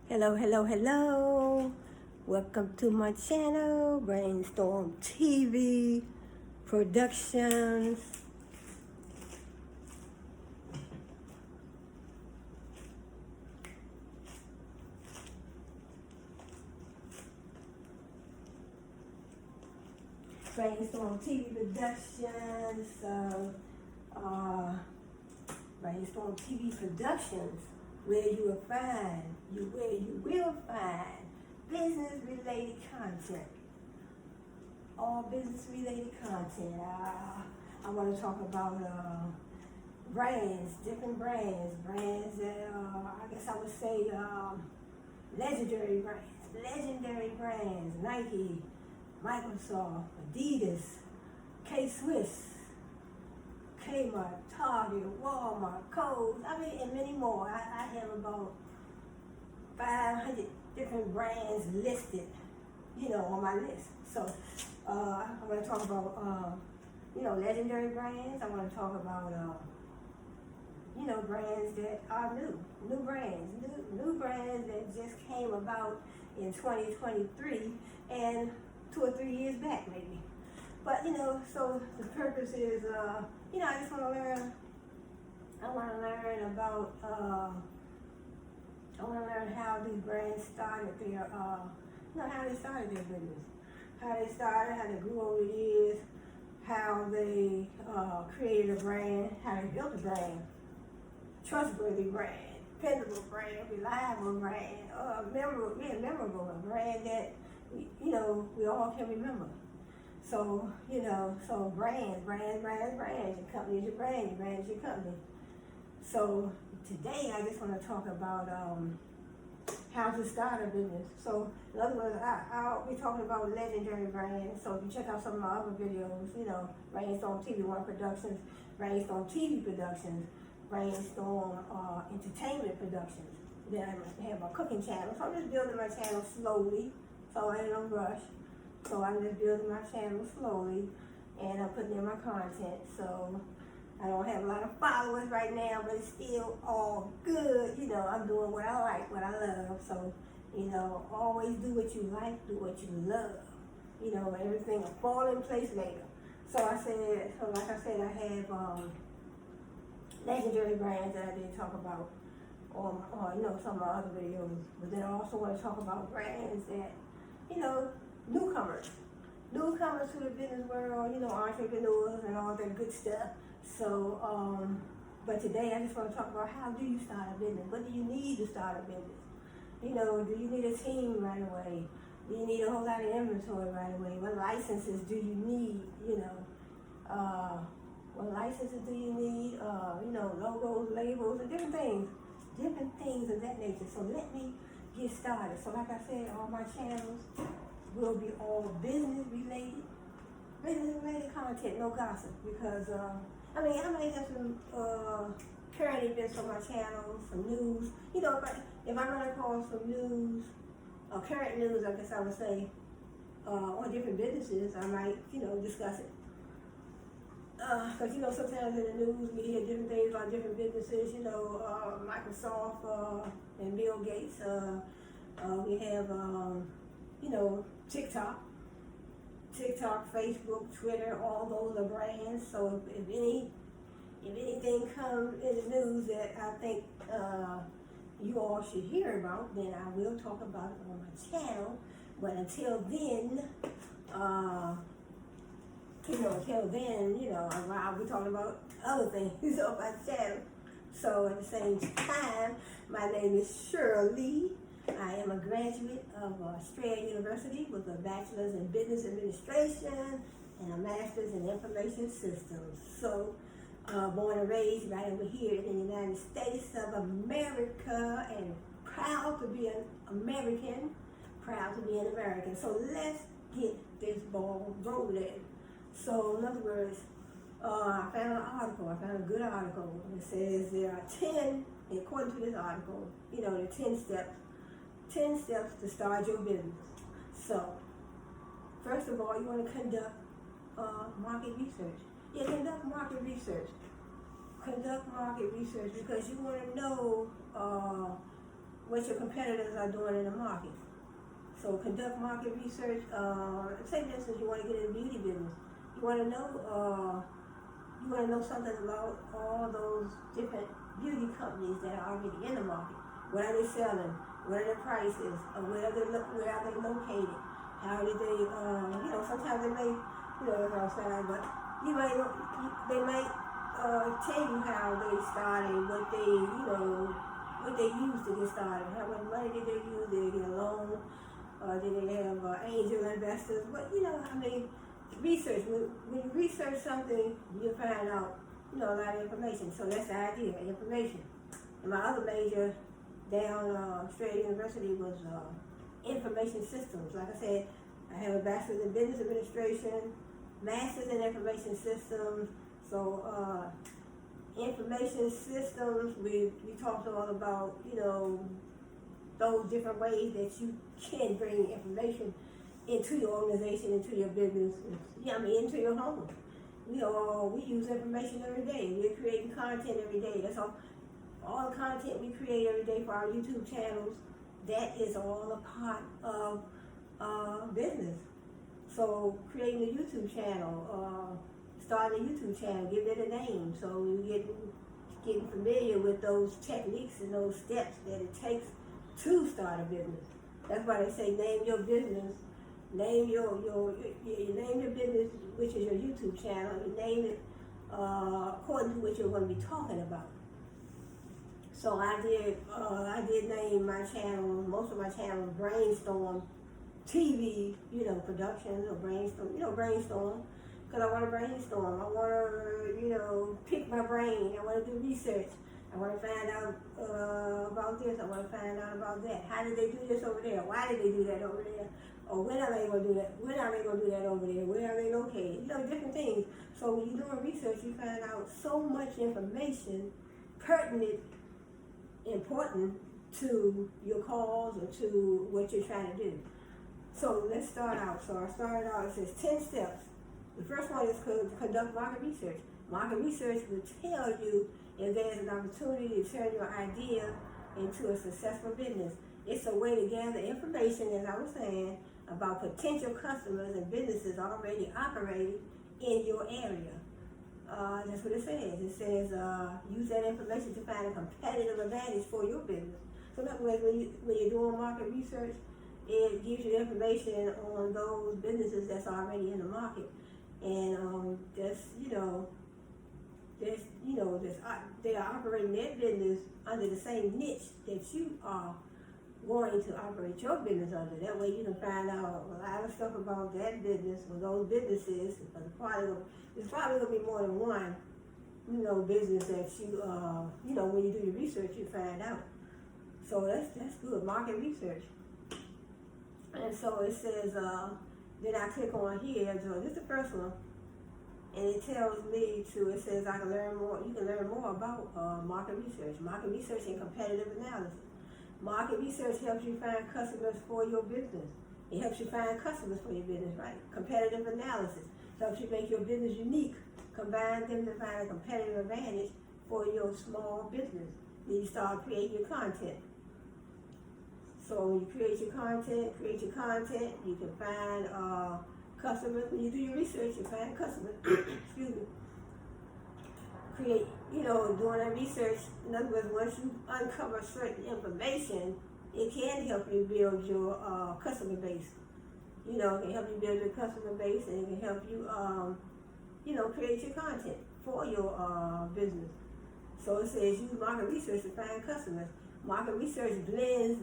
Hello, hello, hello. Welcome to my channel, Brainstorm TV Productions. Brainstorm TV Productions. Brainstorm TV Productions, where you will find business-related content. All business-related content. I want to talk about brands, different brands that I guess I would say legendary brands, Nike, Microsoft, Adidas, K-Swiss, Kmart, Target, Walmart, Kohl's, and many more. I have about 500 different brands listed, on my list. So I want to talk about, legendary brands. I want to talk about, brands that are new brands that just came about in 2023 and 2 or 3 years back maybe. But, so the purpose is, I just want to learn. I want to learn about, I want to learn how these brands started their, how they started their business. How they started, how they grew over the years, how they created a brand, how they built a brand, trustworthy brand, dependable brand, reliable brand, memorable, a brand that, we all can remember. So, so brands, your company is your brand is your company. So today I just want to talk about how to start a business. So in other words, I'll be talking about legendary brands. So if you check out some of my other videos, Brainstorm TV One Productions, Brainstorm TV Productions, Brainstorm Entertainment Productions. Then I have my cooking channel. So I'm just building my channel slowly. So I ain't no rush. So I'm just building my channel slowly, and I'm putting in my content. So I don't have a lot of followers right now, but it's still all good. I'm doing what I like, what I love. So, always do what you like, do what you love. Everything will fall in place later. So like I said, I have legendary brands that I did talk about on some of my other videos. But then I also want to talk about brands that, newcomers to the business world, entrepreneurs and all that good stuff. So, but today I just want to talk about how do you start a business? What do you need to start a business? Do you need a team right away? Do you need a whole lot of inventory right away? What licenses do you need? What licenses do you need? Logos, labels, and different things of that nature. So let me get started. So like I said, all my channels will be all business related content, no gossip, because I may have some current events on my channel, some news. If I'm gonna call some news, current news, I guess I would say, on different businesses, I might, discuss it. Because, sometimes in the news we hear different things about different businesses, Microsoft and Bill Gates. We have, TikTok, Facebook, Twitter, all those are brands. So if anything comes in the news that I think you all should hear about, then I will talk about it on my channel. But until then, I'll be talking about other things on my channel. So at the same time, my name is Shirley. I am a graduate of Strayer University with a bachelor's in business administration and a master's in information systems. So, born and raised right over here in the United States of America, and proud to be an American, So let's get this ball rolling. So in other words, I found a good article. It says there are 10, according to this article, there are 10 steps to start your business. So, first of all, you want to conduct market research. Conduct market research because you want to know what your competitors are doing in the market. So conduct market research. Say for instance, you want to get in the beauty business. You want to know something about all those different beauty companies that are already in the market. What are they selling? What are their prices? Where are they located? How did they? Sometimes they may, but they might tell you how they started, what they used to get started. How much money did they use? Did they get a loan? Did they have angel investors? But research. When you research something, you find out, a lot of information. So that's the idea, information. And my other major down Strayer University was information systems. Like I said, I have a bachelor's in business administration, master's in information systems. So information systems, we talked all about, those different ways that you can bring information into your organization, into your business, into your home. We use information every day. We're creating content every day. That's all the content we create every day for our YouTube channels, that is all a part of business. So creating a YouTube channel, starting a YouTube channel, give it a name, so you getting familiar with those techniques and those steps that it takes to start a business. That's why they say name your business. Name your business, which is your YouTube channel. You name it according to what you're going to be talking about. So I did name my channel, most of my channels, Brainstorm TV, productions, or brainstorm, because I want to brainstorm. I want to, pick my brain. I want to do research. I want to find out about this. I want to find out about that. How did they do this over there? Why did they do that over there? Or when are they going to do that? When are they going to do that over there? Where are they located? Different things. So when you're doing research, you find out so much information pertinent, important to your cause or to what you're trying to do. So let's start out. So I started out, it says 10 steps. The first one is to conduct market research. Market research will tell you if there's an opportunity to turn your idea into a successful business. It's a way to gather information, as I was saying, about potential customers and businesses already operating in your area. That's what it says. It says use that information to find a competitive advantage for your business. So in other words, when you're doing market research, it gives you information on those businesses that's already in the market. And they are operating their business under the same niche that you are going to operate your business under. That way you can find out a lot of stuff about that business or those businesses. There's probably going to be more than one, business that you, when you do your research, you find out. So that's good, market research. And so it says, then I click on here, so this is the first one. And it tells me it says I can learn more, you can learn more about market research and competitive analysis. Market research helps you find customers for your business. It helps you find customers for your business, right? Competitive analysis helps you make your business unique. Combine them to find a competitive advantage for your small business. Then you start creating your content. So when you create your content, you can find customers. When you do your research, you find customers. Excuse me. Doing that research, in other words, once you uncover certain information, it can help you build your customer base. It can help you build your customer base, and it can help you, create your content for your business. So it says use market research to find customers. Market research blends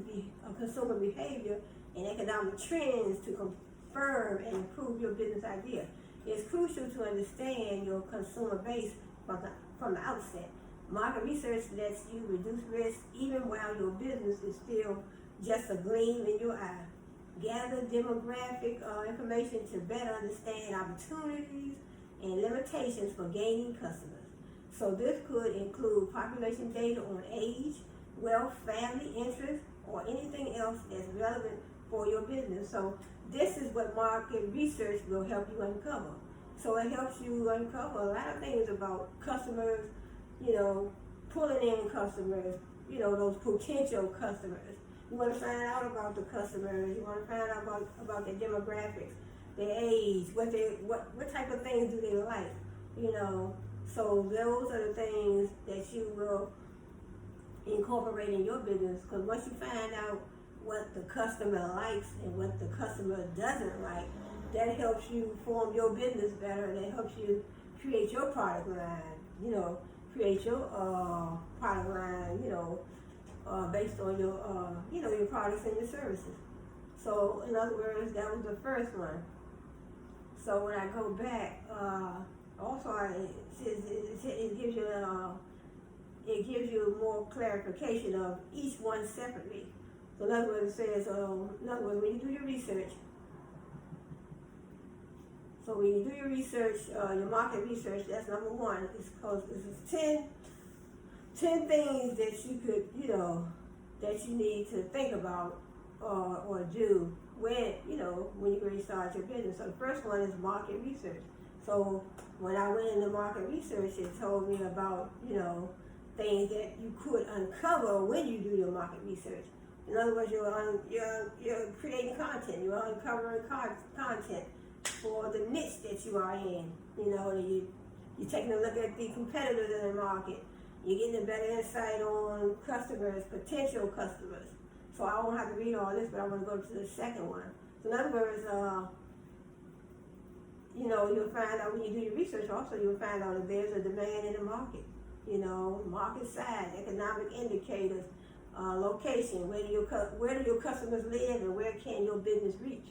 consumer behavior and economic trends to confirm and improve your business idea. It's crucial to understand your consumer base from the outset. Market research lets you reduce risk even while your business is still just a gleam in your eye. Gather demographic information to better understand opportunities and limitations for gaining customers. So this could include population data on age, wealth, family, interest, or anything else that's relevant for your business. So this is what market research will help you uncover. So it helps you uncover a lot of things about customers, pulling in customers, those potential customers. You want to find out about the customers. You want to find out about their demographics, their age, what type of things do they like, So those are the things that you will incorporate in your business, because once you find out what the customer likes and what the customer doesn't like, that helps you form your business better, and it helps you create your product line, create your product line, based on your products and your services. So in other words, that was the first one. So when I go back, also it gives you more clarification of each one separately. So in other words, it says, when you do your research, so when you do your research, your market research, that's number one. It's because it's 10 things that you could, that you need to think about or do when you're ready to start your business. So the first one is market research. So when I went into market research, it told me about, things that you could uncover when you do your market research. In other words, you're creating content, you're uncovering content for the niche that you are in. You're taking a look at the competitors in the market. You're getting a better insight on customers, potential customers. So I won't have to read all this, but I want to go to the second one. So in other words, you'll find out when you do your research also, you'll find out that there's a demand in the market. Market size, economic indicators, location, where do your customers live and where can your business reach?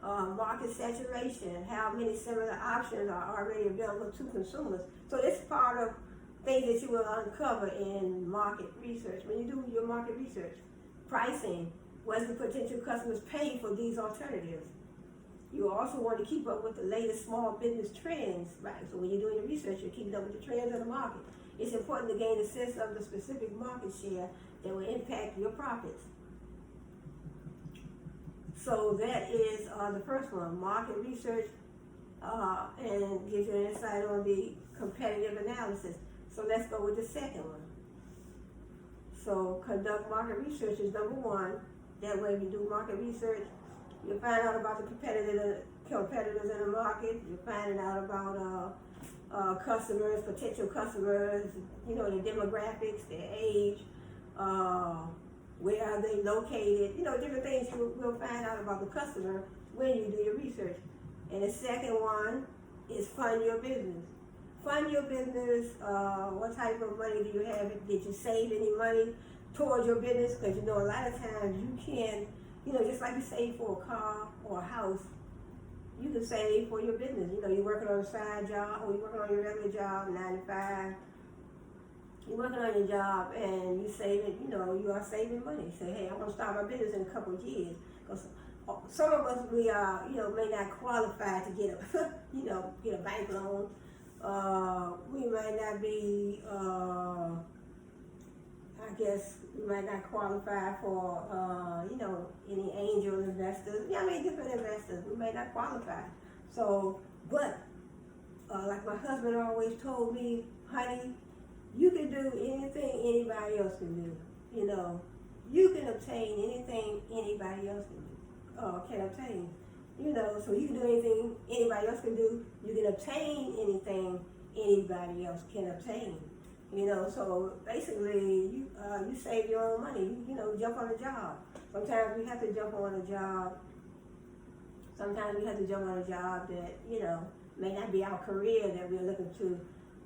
Market saturation, how many similar options are already available to consumers. So this is part of things that you will uncover in market research. When you do your market research, pricing, what do potential customers pay for these alternatives? You also want to keep up with the latest small business trends, right? So when you're doing your research, you're keeping up with the trends of the market. It's important to gain a sense of the specific market share that will impact your profits. So that is the first one, market research, and gives you an insight on the competitive analysis. So let's go with the second one. So conduct market research is number one. That way, when you do market research, you'll find out about the competitors in the market. You're finding out about customers, potential customers, their demographics, their age, where are they located, different things you will find out about the customer when you do your research. And the second one is fund your business. Fund your business. What type of money do you have? Did you save any money towards your business? Because a lot of times you can, just like you save for a car or a house, you can save for your business. You're working on a side job, or you're working on your regular job, 9 to 5. You're working on your job and you saving, you are saving money. Say, hey, I'm going to start my business in a couple of years. Because some of us, we are, may not qualify to get a bank loan. We might not be, we might not qualify for, any angel investors. Different investors. We may not qualify. So, but, like my husband always told me, honey, you can do anything anybody else can do. You can obtain anything anybody else can obtain. So you can do anything anybody else can do. You can obtain anything anybody else can obtain. So basically, you save your own money. Jump on a job. Sometimes we have to jump on a job. Sometimes we have to jump on a job that, may not be our career that we're looking to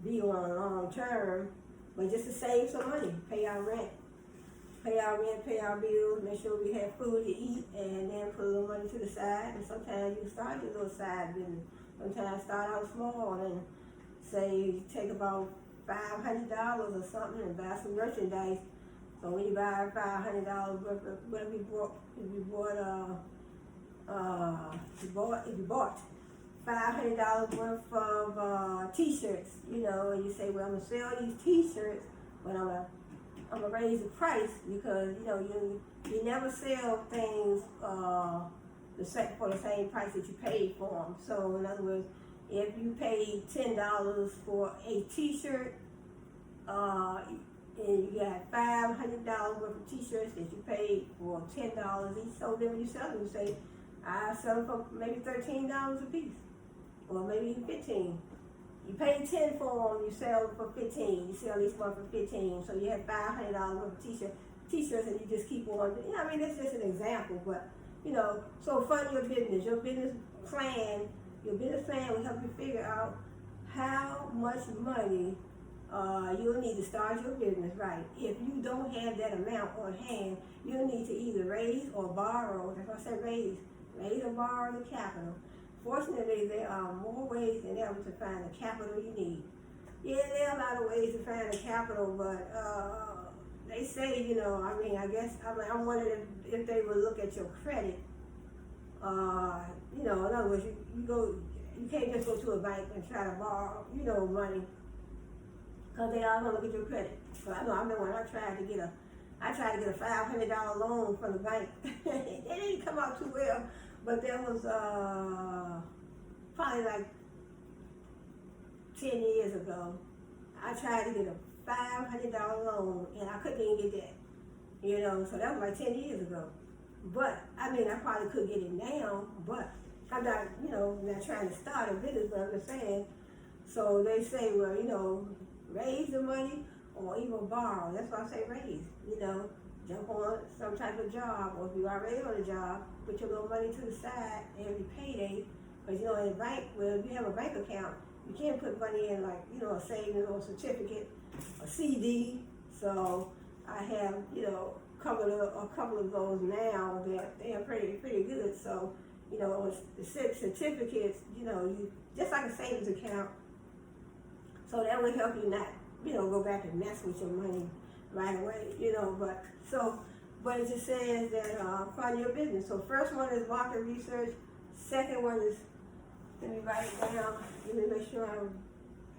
be on long term, but just to save some money, pay our rent, pay our bills, make sure we have food to eat, and then put a little money to the side. And sometimes you start your little side business. Sometimes start out small and say you take about $500 or something and buy some merchandise. So when you buy $500 worth of, if you bought $500 worth of t-shirts, and you say, well, I'm gonna sell these t-shirts, but I'm gonna raise the price, because you never sell things for the same price that you paid for them. So in other words, if you paid $10 for a t-shirt, and you got $500 worth of t-shirts that you paid for $10 each. So then when you sell them, you say, I sell them for maybe $13 a piece, or maybe even 15. You pay 10 for them, you sell them for 15. You sell each one for 15. So you have $500 worth of t-shirts, and you just keep on. You know, I mean, it's just an example, but you know, so fund your business. Your business plan will help you figure out how much money you'll need to start your business, right? If you don't have that amount on hand, you'll need to either raise or borrow. That's why I said raise or borrow the capital. Fortunately, there are more ways than ever to find the capital you need. Yeah, there are a lot of ways to find the capital, but they say, you know, I mean, I'm wondering if they would look at your credit. You know, in other words, you can't just go to a bank and try to borrow, you know, money, because they all gonna look at your credit. So I know I remember when I tried to get a $500 loan from the bank. It didn't come out too well, but there was probably like 10 years ago. I tried to get a $500 loan, and I couldn't even get that. You know, so that was like 10 years ago. But I mean, I probably could get it now, but I'm not, you know, not trying to start a business, but I'm just saying. So they say, well, you know, raise the money or even borrow. That's why I say raise. You know, jump on some type of job, or if you already on a job, put your little money to the side every payday. Because, you know, in a bank, well, if you have a bank account, you can't put money in like, you know, a savings or a certificate, a CD. So I have, you know, a couple of those now that they are pretty good. So, you know, the certificates, you know, you just like a savings account. So that will help you not, you know, go back and mess with your money right away, you know. But it just says that fund your business. So first one is market research. Second one is, let me write it down. Let me make sure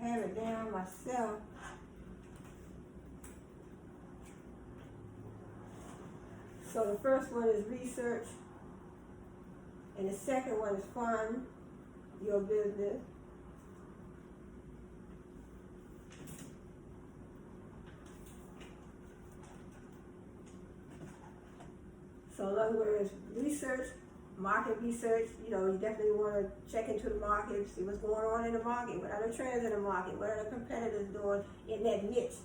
I have it down myself. So the first one is research, and the second one is fund your business. So in other words, research, market research, you know, you definitely want to check into the market, see what's going on in the market, what are the trends in the market, what are the competitors doing in that niche.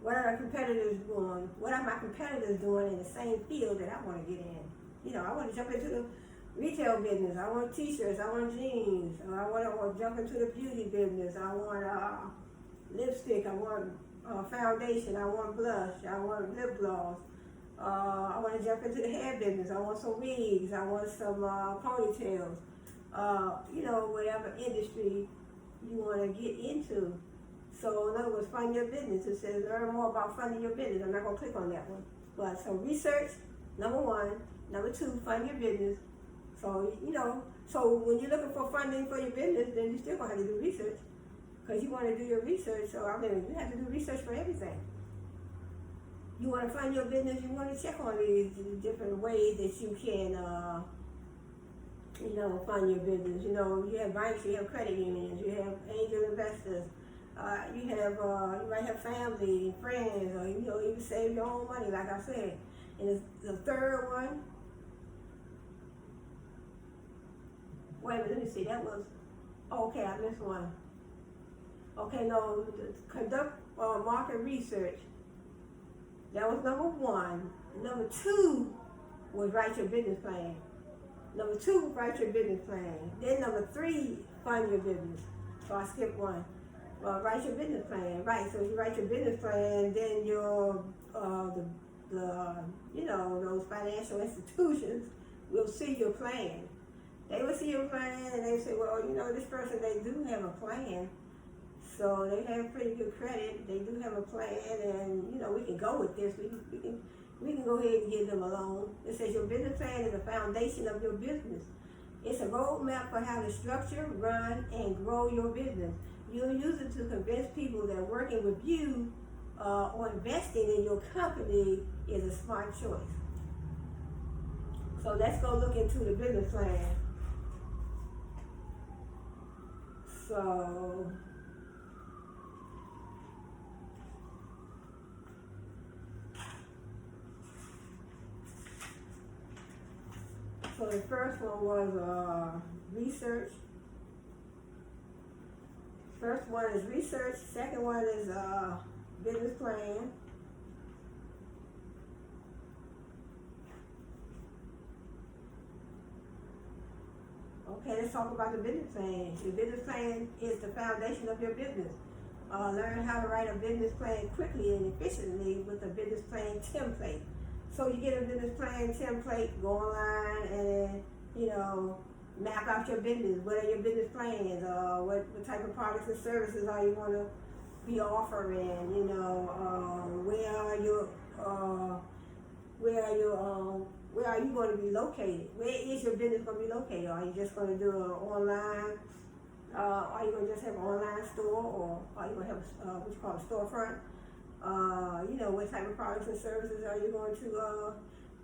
What are our competitors doing? What are my competitors doing in the same field that I want to get in? You know, I want to jump into the retail business. I want t-shirts. I want jeans. I want to jump into the beauty business. I want lipstick. I want foundation. I want blush. I want lip gloss. I want to jump into the hair business. I want some wigs. I want some ponytails. You know, whatever industry you want to get into. So in other words, fund your business. It says learn more about funding your business. I'm not going to click on that one. But so research, number one. Number two, fund your business. So, you know, so when you're looking for funding for your business, then you still going to have to do research. Because you want to do your research. So, I mean, you have to do research for everything. You want to fund your business, you want to check on these different ways that you can, you know, fund your business. You know, you have banks, you have credit unions, you have angel investors. You might have family, friends, or, you know, even save your own money, like I said. And the third one, wait a minute, let me see, that was, okay, I missed one. Okay, no, conduct market research. That was number one. Number two was write your business plan. Number two, write your business plan. Then number three, fund your business. So I skipped one. Write your business plan, right? So if you write your business plan, then your you know, those financial institutions will see your plan. They will see your plan, and they say, well, you know, this person, they do have a plan. So they have pretty good credit. They do have a plan, and you know, we can go with this. We can go ahead and give them a loan. It says your business plan is the foundation of your business. It's a roadmap for how to structure, run, and grow your business. You'll use it to convince people that working with you or investing in your company is a smart choice. So let's go look into the business plan. So So the first one was research. First one is research. Second one is business plan. Okay, let's talk about the business plan. The business plan is the foundation of your business. Learn how to write a business plan quickly and efficiently with a business plan template. So you get a business plan template, go online and, map out your business. What are your business plans? What type of products and services are you going to be offering? Where are you going to be located? Where is your business going to be located? Are you just going to do an online? Are you going to just have an online store, or are you going to have what you call a storefront? What type of products and services are you going to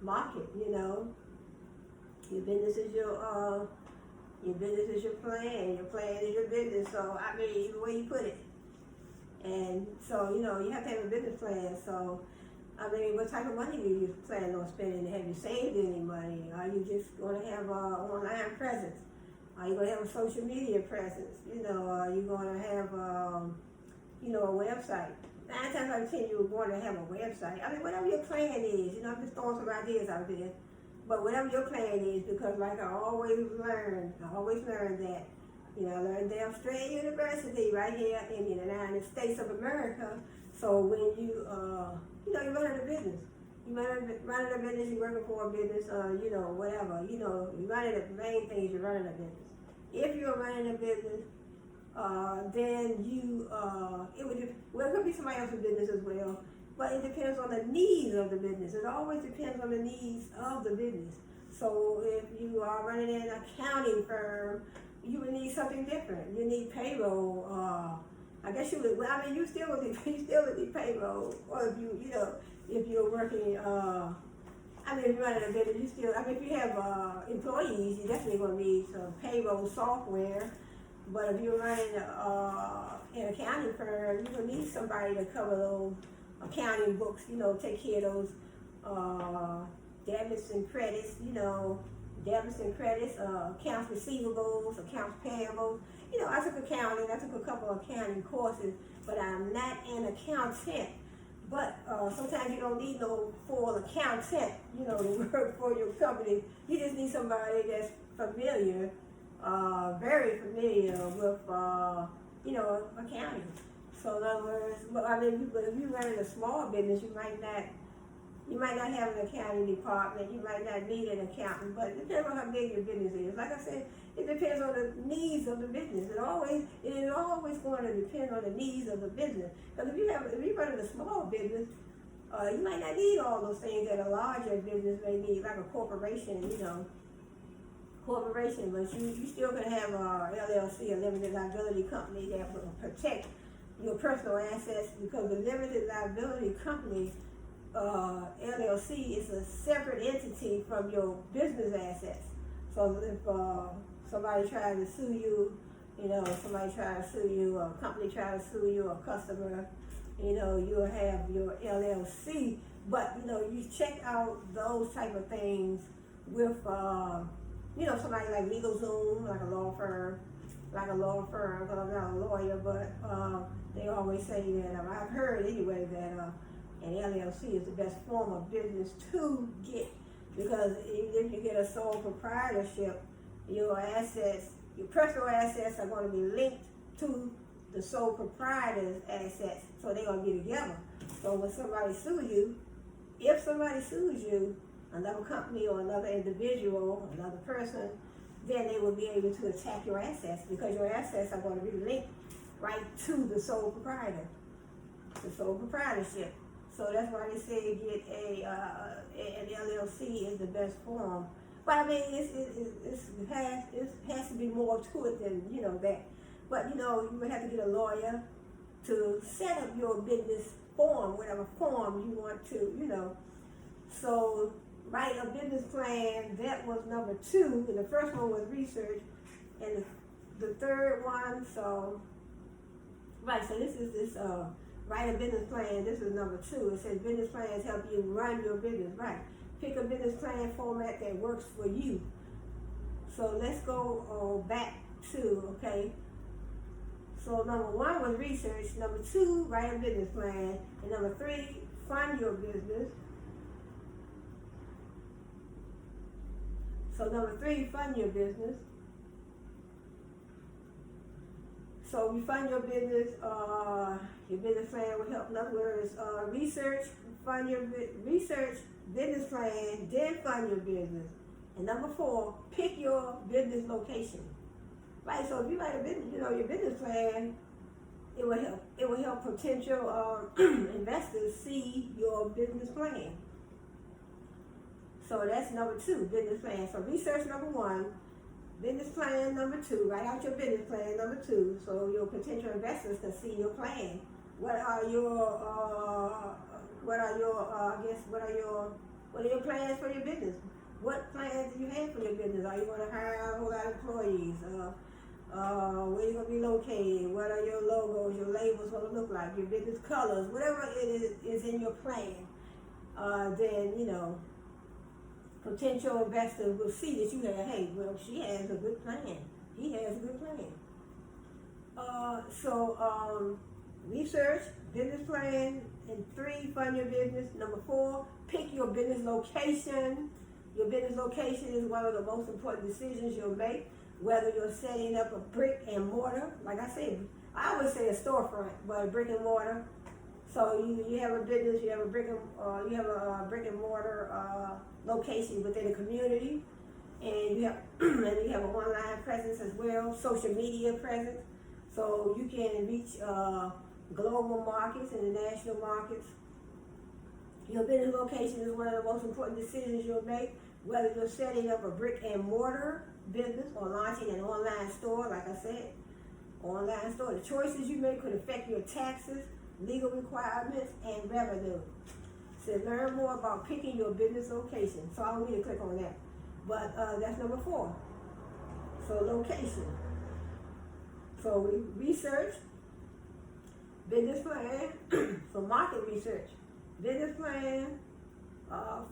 market? Your business is your plan. Your plan is your business. So either way you put it. And so you have to have a business plan. So what type of money do you plan on spending? Have you saved any money? Are you just going to have an online presence? Are you going to have a social media presence? Are you going to have a website? 9 times out of 10, you're going to have a website. Whatever your plan is, I'm just throwing some ideas out there. But whatever your plan is, because like I always learned that, I learned at Australian University right here in the United States of America. So when you're running a business. You're running a business, you're working for a business, whatever. You're running the main thing is you're running a business. If you're running a business, then it could be somebody else's business as well, but it depends on the needs of the business. It always depends on the needs of the business. So if you are running an accounting firm, you would need something different. You need payroll. I guess you would. You still would need payroll. Or if you're working. If you're running a business, you still. If you have employees, you're definitely going to need some payroll software. But if you're running an accounting firm, you will need somebody to cover those accounting books. Take care of those debits and credits. Accounts receivables, accounts payables. I took accounting. I took a couple of accounting courses, but I'm not an accountant. But sometimes you don't need no full accountant, to work for your company. You just need somebody that's familiar, very familiar with, accounting. So in other words, if you're running a small business, you might not have an accounting department. You might not need an accountant, but it depends on how big your business is. Like I said, it depends on the needs of the business. It is always going to depend on the needs of the business. Because if you're running a small business, you might not need all those things that a larger business may need, like a corporation, but you still can have a LLC, a limited liability company that will protect your personal assets, because the limited liability company LLC is a separate entity from your business assets. So if somebody tries to sue you, a company tries to sue you, a customer, you'll have your LLC. But you check out those type of things with somebody like LegalZoom, like a law firm. Because I'm not a lawyer, but they always say that I've heard anyway that. And LLC is the best form of business to get, because even if you get a sole proprietorship, your personal assets are going to be linked to the sole proprietor's assets, so they're going to be together. So when if somebody sues you, another company or another individual, another person, then they will be able to attack your assets, because your assets are going to be linked right to the sole proprietor, the sole proprietorship. So that's why they say get an LLC is the best form. But it has to be more to it than that. But you would have to get a lawyer to set up your business form, whatever form you want to, So write a business plan. That was number 2. And the first one was research, and the third one. So this is write a business plan. This is number 2. It says business plans help you run your business right. Pick a business plan format that works for you. So let's go back to, okay. So number 1 was research. Number 2, write a business plan. And number 3, fund your business. So number 3, fund your business. So you fund your business plan will help. In other words, research, research, business plan, then fund your business. And number 4, pick your business location. Right, so if you write a business, your business plan, it will help potential investors see your business plan. So that's number 2, business plan. So research number 1, business plan number 2. Write out your business plan number 2, so your potential investors can see your plan. What are your plans for your business? What plans do you have for your business? Are you going to hire a whole lot of employees? Where are you going to be located? What are your logos, your labels going to look like? Your business colors, whatever it is in your plan. Then, potential investors will see that you have, hey, well, she has a good plan. He has a good plan. Research, business plan, and 3, fund your business. Number 4, pick your business location. Your business location is one of the most important decisions you'll make, whether you're setting up a brick and mortar. Like I said, I always say a storefront, but a brick and mortar. So you have a business, you have a brick and mortar location within the community, and you have an online presence as well, social media presence. So you can reach global markets and international markets. Your business location is one of the most important decisions you'll make, whether you're setting up a brick and mortar business or launching an online store. Like I said, online store. The choices you make could affect your taxes, legal requirements, and revenue. So learn more about picking your business location. So I don't need to click on that. But that's number 4. So location. So we research, business plan, so market research, business plan,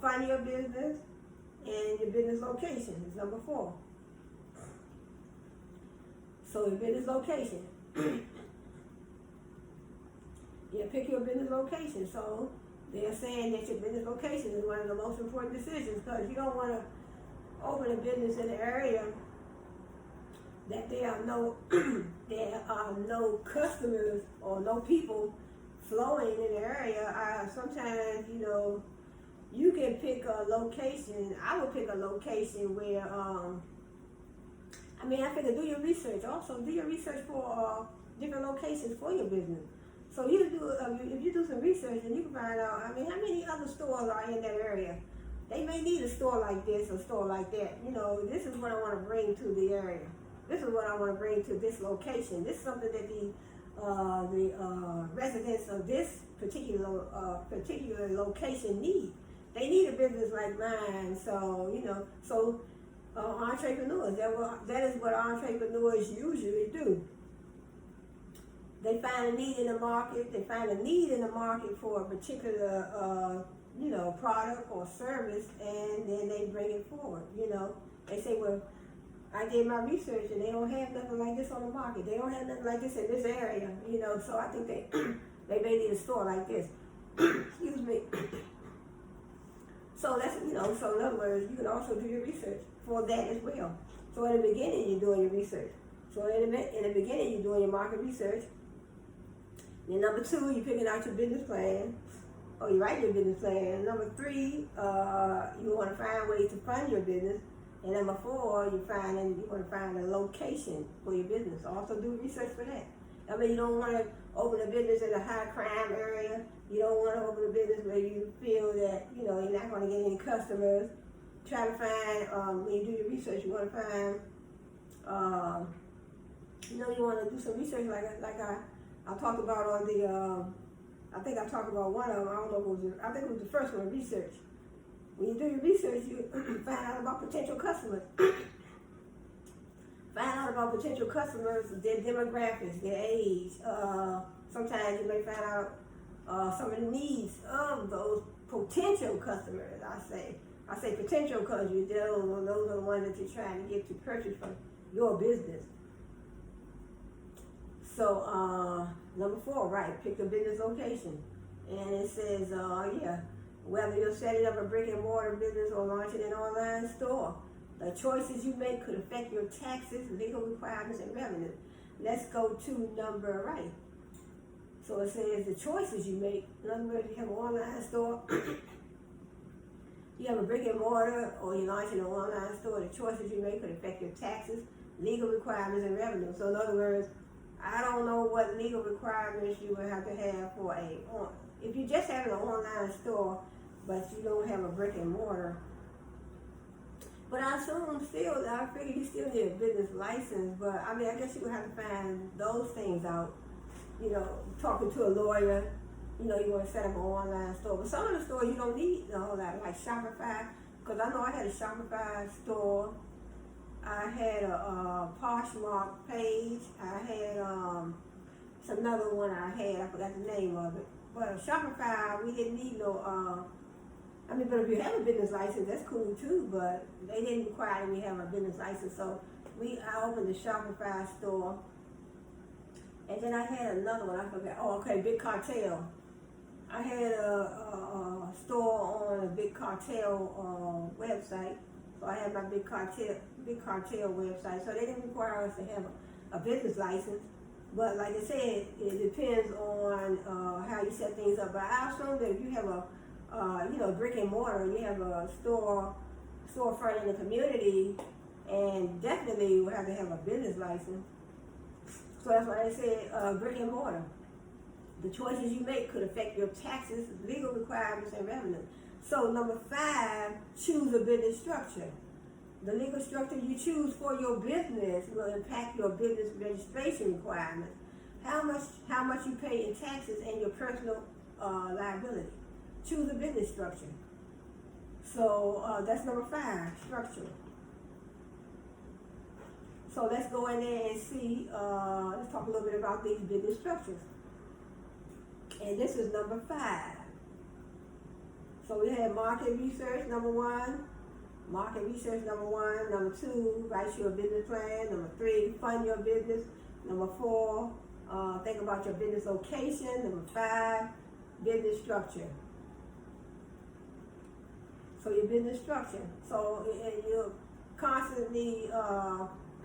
find your business, and your business location is number 4. So your business location. Yeah, pick your business location. So they're saying that your business location is one of the most important decisions, because you don't want to open a business in an area that there are no customers or no people flowing in the area. Sometimes you can pick a location. I would pick a location where I figure do your research. Also do your research for different locations for your business. So if you do some research, and you can find out, how many other stores are in that area. They may need a store like this, or a store like that. This is what I want to bring to the area. This is what I want to bring to this location. This is something that the residents of this particular location need. They need a business like mine. So entrepreneurs, that is what entrepreneurs usually do. They find a need in the market. They find a need in the market for a particular, product or service, and then they bring it forward. They say, well, I did my research, and they don't have nothing like this on the market. They don't have nothing like this in this area. So I think they may need a store like this. Excuse me. So that's, so in other words, you can also do your research for that as well. So in the beginning, you're doing your research. So in the beginning, you're doing your market research. And number 2, you're picking out your business plan, or you write your business plan. Number 3, you want to find ways to fund your business. And number 4, you want to find a location for your business. Also do research for that. You don't want to open a business in a high crime area. You don't want to open a business where you feel that, you're not going to get any customers. Try to find, when you do your research, you want to find, you want to do some research like I talked about on the, I think I talked about one of them. I don't know if it was, I think it was the first one, research. When you do your research, you find out about potential customers. Find out about potential customers, their demographics, their age. Sometimes you may find out some of the needs of those potential customers, I say. I say potential customers, those are the ones that you're trying to get to purchase from your business. So, number 4, right, pick a business location. And it says, whether you're setting up a brick and mortar business or launching an online store, the choices you make could affect your taxes, legal requirements, and revenue. Let's go to number right. So it says the choices you make. In other words, you have an online store, you have a brick and mortar, or you're launching an online store, the choices you make could affect your taxes, legal requirements, and revenue. So in other words, I don't know what legal requirements you would have to have for if you just have an online store, but you don't have a brick and mortar. But I figure you still need a business license, but I mean, I guess you would have to find those things out, talking to a lawyer, you want to set up an online store. But some of the stores you don't need all that, like Shopify, because I know I had a Shopify store. I had a Poshmark page. I had it's another one I forgot the name of it. But Shopify, we didn't need no, but if you have a business license, that's cool too, but they didn't require me to have a business license. So I opened the Shopify store. And then I had another one, I forgot. Big Cartel. I had a store on a Big Cartel website. So I had my Big Cartel website. So they didn't require us to have a business license. But like I said, it depends on how you set things up. But I assume that if you have a brick and mortar, you have a storefront in the community, and definitely you will have to have a business license. So that's why I said brick and mortar. The choices you make could affect your taxes, legal requirements, and revenue. So number 5, choose a business structure. The legal structure you choose for your business will impact your business registration requirements, how much you pay in taxes, and your personal liability. Choose a business structure. So that's number 5, structure. So let's go in there and see, let's talk a little bit about these business structures. And this is number 5. So we have market research, number 1. Market research, number 1. Number 2, write your business plan. Number 3, fund your business. Number 4, think about your business location. Number 5, business structure. So your business structure. So you're constantly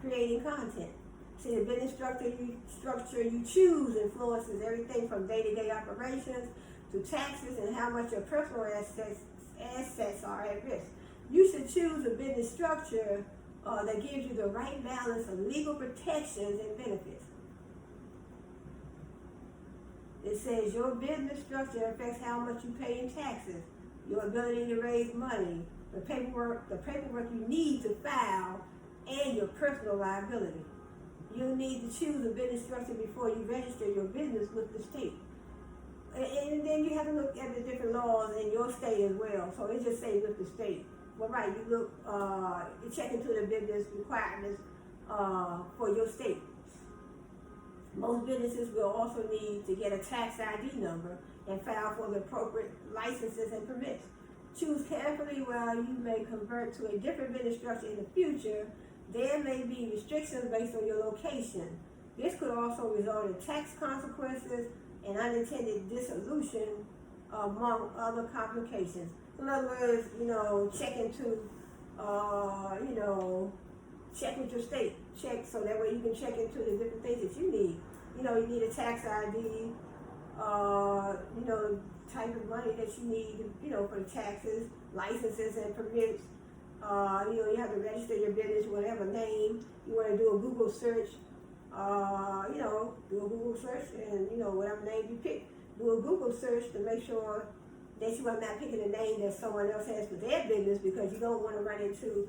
creating content. See, the business structure you choose influences everything from day-to-day operations to taxes and how much your personal assets are at risk. You should choose a business structure that gives you the right balance of legal protections and benefits. It says your business structure affects how much you pay in taxes, your ability to raise money, the paperwork you need to file, and your personal liability. You need to choose a business structure before you register your business with the state. And then you have to look at the different laws in your state as well. So it just says with the state. Well, right, you look, you check into the business requirements for your state. Most businesses will also need to get a tax ID number and file for the appropriate licenses and permits. Choose carefully while you may convert to a different business structure in the future. There may be restrictions based on your location. This could also result in tax consequences and unintended dissolution, among other complications. In other words, check into, check with your state. Check so that way you can check into the different things that you need. You need a tax ID, type of money that you need, for the taxes, licenses, and permits. You have to register your business, whatever name. You want to do a Google search, do a Google search and, whatever name you pick. Do a Google search to make sure that you are not picking a name that someone else has for their business, because you don't want to run into,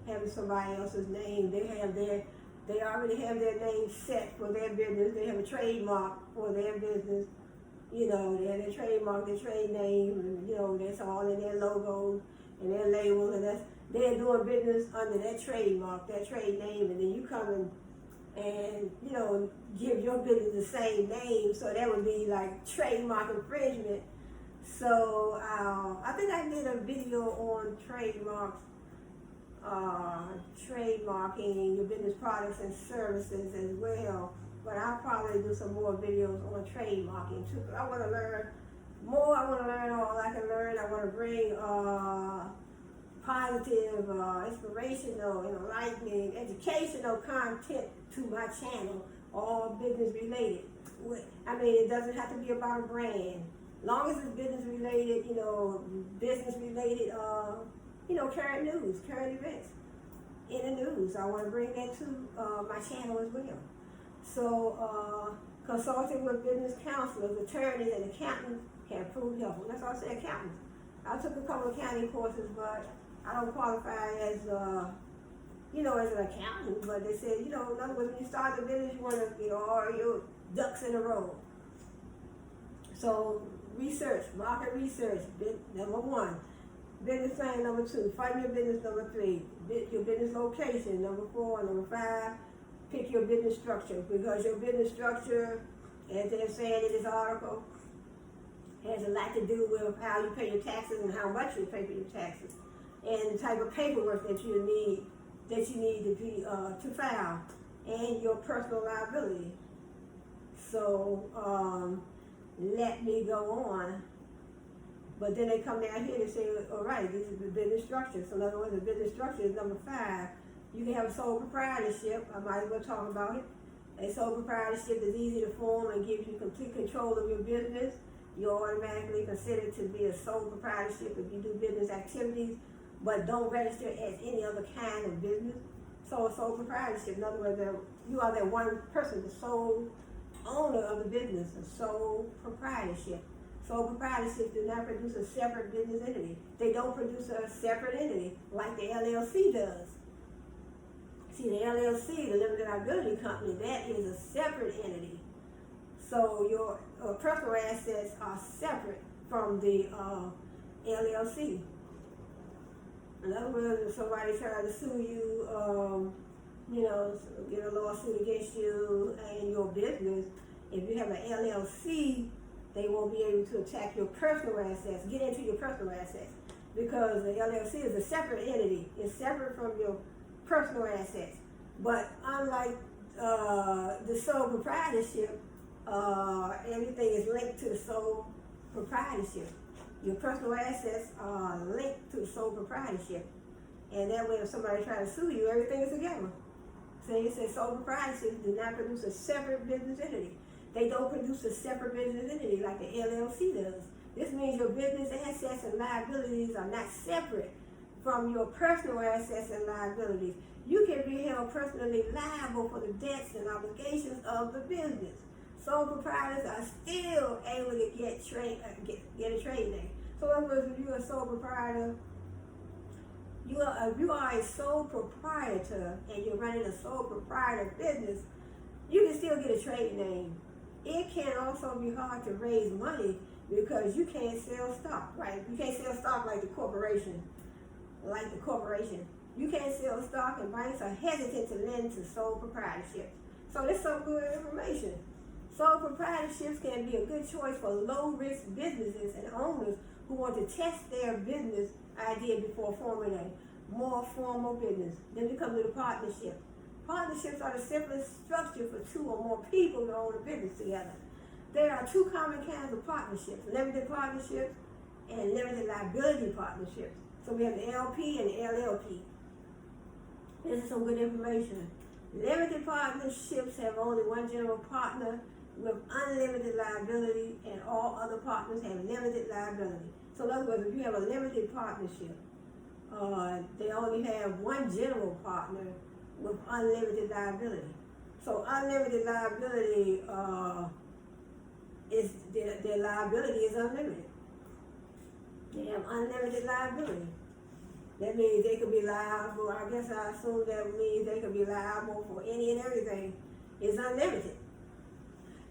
having somebody else's name. They already have their name set for their business. They have a trademark for their business. They have their trademark, their trade name, and, that's all in their logos and their labels, and they're doing business under that trademark, that trade name, and then you come and, give your business the same name. So that would be like trademark infringement. So I think I did a video on trademarks, trademarking your business products and services as well. But I'll probably do some more videos on trademarking too. I want to learn more. I want to learn all I can learn. I want to bring positive, inspirational, enlightening, educational content to my channel, all business related. I mean, it doesn't have to be about a brand. Long as it's business related, business related, current news, current events in the news. I want to bring that to my channel as well. So, consulting with business counselors, attorneys, and accountants can prove helpful. That's all I say, accountants. I took a couple of accounting courses, but I don't qualify as, as an accountant. But they said, in other words, when you start a business, you want to get all your ducks in a row. So, research, market research, number 1. Business plan, number 2. Find your business, number 3. Your business location, number 4. Number 5. Pick your business structure, because your business structure, as they're saying in this article, has a lot to do with how you pay your taxes and how much you pay for your taxes, and the type of paperwork that you need to be to file, and your personal liability. So let me go on. But then they come down here and say, all right, this is the business structure. So in other words, the business structure is number 5. You can have a sole proprietorship. I might as well talk about it. A sole proprietorship is easy to form and gives you complete control of your business. You're automatically considered to be a sole proprietorship if you do business activities, but don't register as any other kind of business. So a sole proprietorship, in other words, you are that one person, the sole owner of the business, a sole proprietorship. Sole proprietorships do not produce a separate business entity. They don't produce a separate entity like the LLC does. See, the LLC, the limited liability company, that is a separate entity. So your personal assets are separate from the LLC. In other words, if somebody tries to sue you, get a lawsuit against you and your business, if you have an LLC, they won't be able to attack your personal assets, get into your personal assets, because the LLC is a separate entity. It's separate from your personal assets. But unlike the sole proprietorship, everything is linked to the sole proprietorship. Your personal assets are linked to the sole proprietorship. And that way, if somebody tries to sue you, everything is together. So it says sole proprietorships do not produce a separate business entity. They don't produce a separate business entity like the LLC does. This means your business assets and liabilities are not separate from your personal assets and liabilities. You can be held personally liable for the debts and obligations of the business. Sole proprietors are still able to get a trade name. So in other words, if you're a sole proprietor, if you are a sole proprietor and you're running a sole proprietor business, you can still get a trade name. It can also be hard to raise money because you can't sell stock, right? You can't sell stock like the corporation. You can't sell stock, and banks are hesitant to lend to sole proprietorship. So this is some good information. Sole proprietorships can be a good choice for low-risk businesses and owners who want to test their business idea before forming a more formal business. Then we come to the partnership. Partnerships are the simplest structure for 2 or more people to own a business together. There are 2 common kinds of partnerships: limited partnerships and limited liability partnerships. So we have the LP and the LLP. This is some good information. Limited partnerships have only one general partner with unlimited liability, and all other partners have limited liability. So in other words, if you have a limited partnership, they only have one general partner with unlimited liability. So unlimited liability is their liability is unlimited. They have unlimited liability. That means they could be liable. I guess I assume that means they could be liable for any and everything. It's unlimited.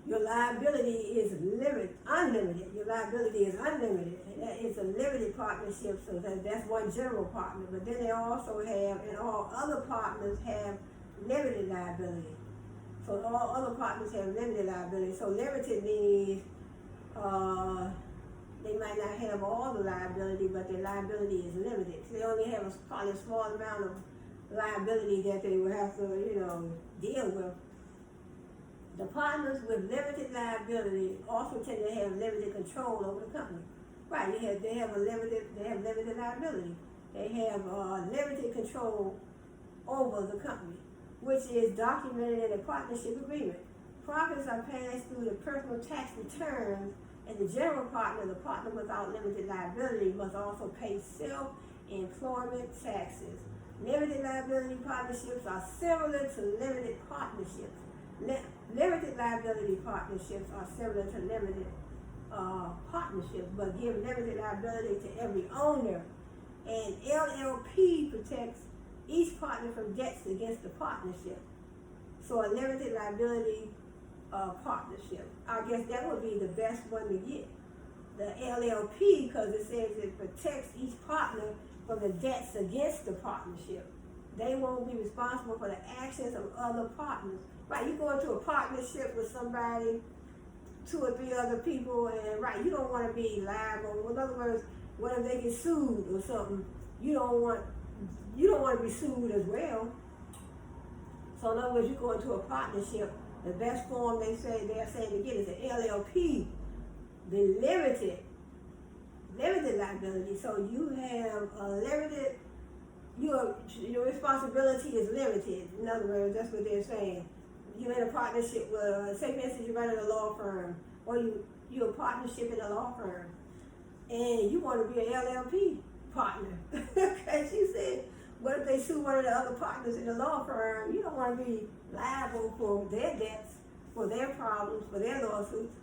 Your liability is unlimited. Your liability is unlimited. It's a limited partnership, so that's one general partner. But then they also have, and all other partners have limited liability. So all other partners have limited liability. So limited means they might not have all the liability, but their liability is limited. So they only have probably a small amount of liability that they will have to, deal with. The partners with limited liability also tend to have limited control over the company. Right? They have limited liability. They have limited control over the company, which is documented in a partnership agreement. Profits are passed through the personal tax returns, and the general partner, the partner without limited liability, must also pay self-employment taxes. Limited liability partnerships are similar to limited partnerships. Limited liability partnerships are similar to limited partnerships, but give limited liability to every owner. And LLP protects each partner from debts against the partnership. So a limited liability partnership, I guess that would be the best one to get. The LLP, because it says it protects each partner from the debts against the partnership. They won't be responsible for the actions of other partners. Right, you go into a partnership with somebody, 2 or 3 other people, and right, you don't want to be liable. In other words, what if they get sued or something? You don't want to be sued as well. So in other words, you go into a partnership, the best form they're saying to get is an LLP, the limited liability. So you have a limited, your responsibility is limited. In other words, that's what they're saying. You're in a partnership with, say for instance, you're running a law firm, or you're a partnership in a law firm, and you want to be an LLP partner. Because you said, what if they sue one of the other partners in the law firm? You don't want to be liable for their debts, for their problems, for their lawsuits.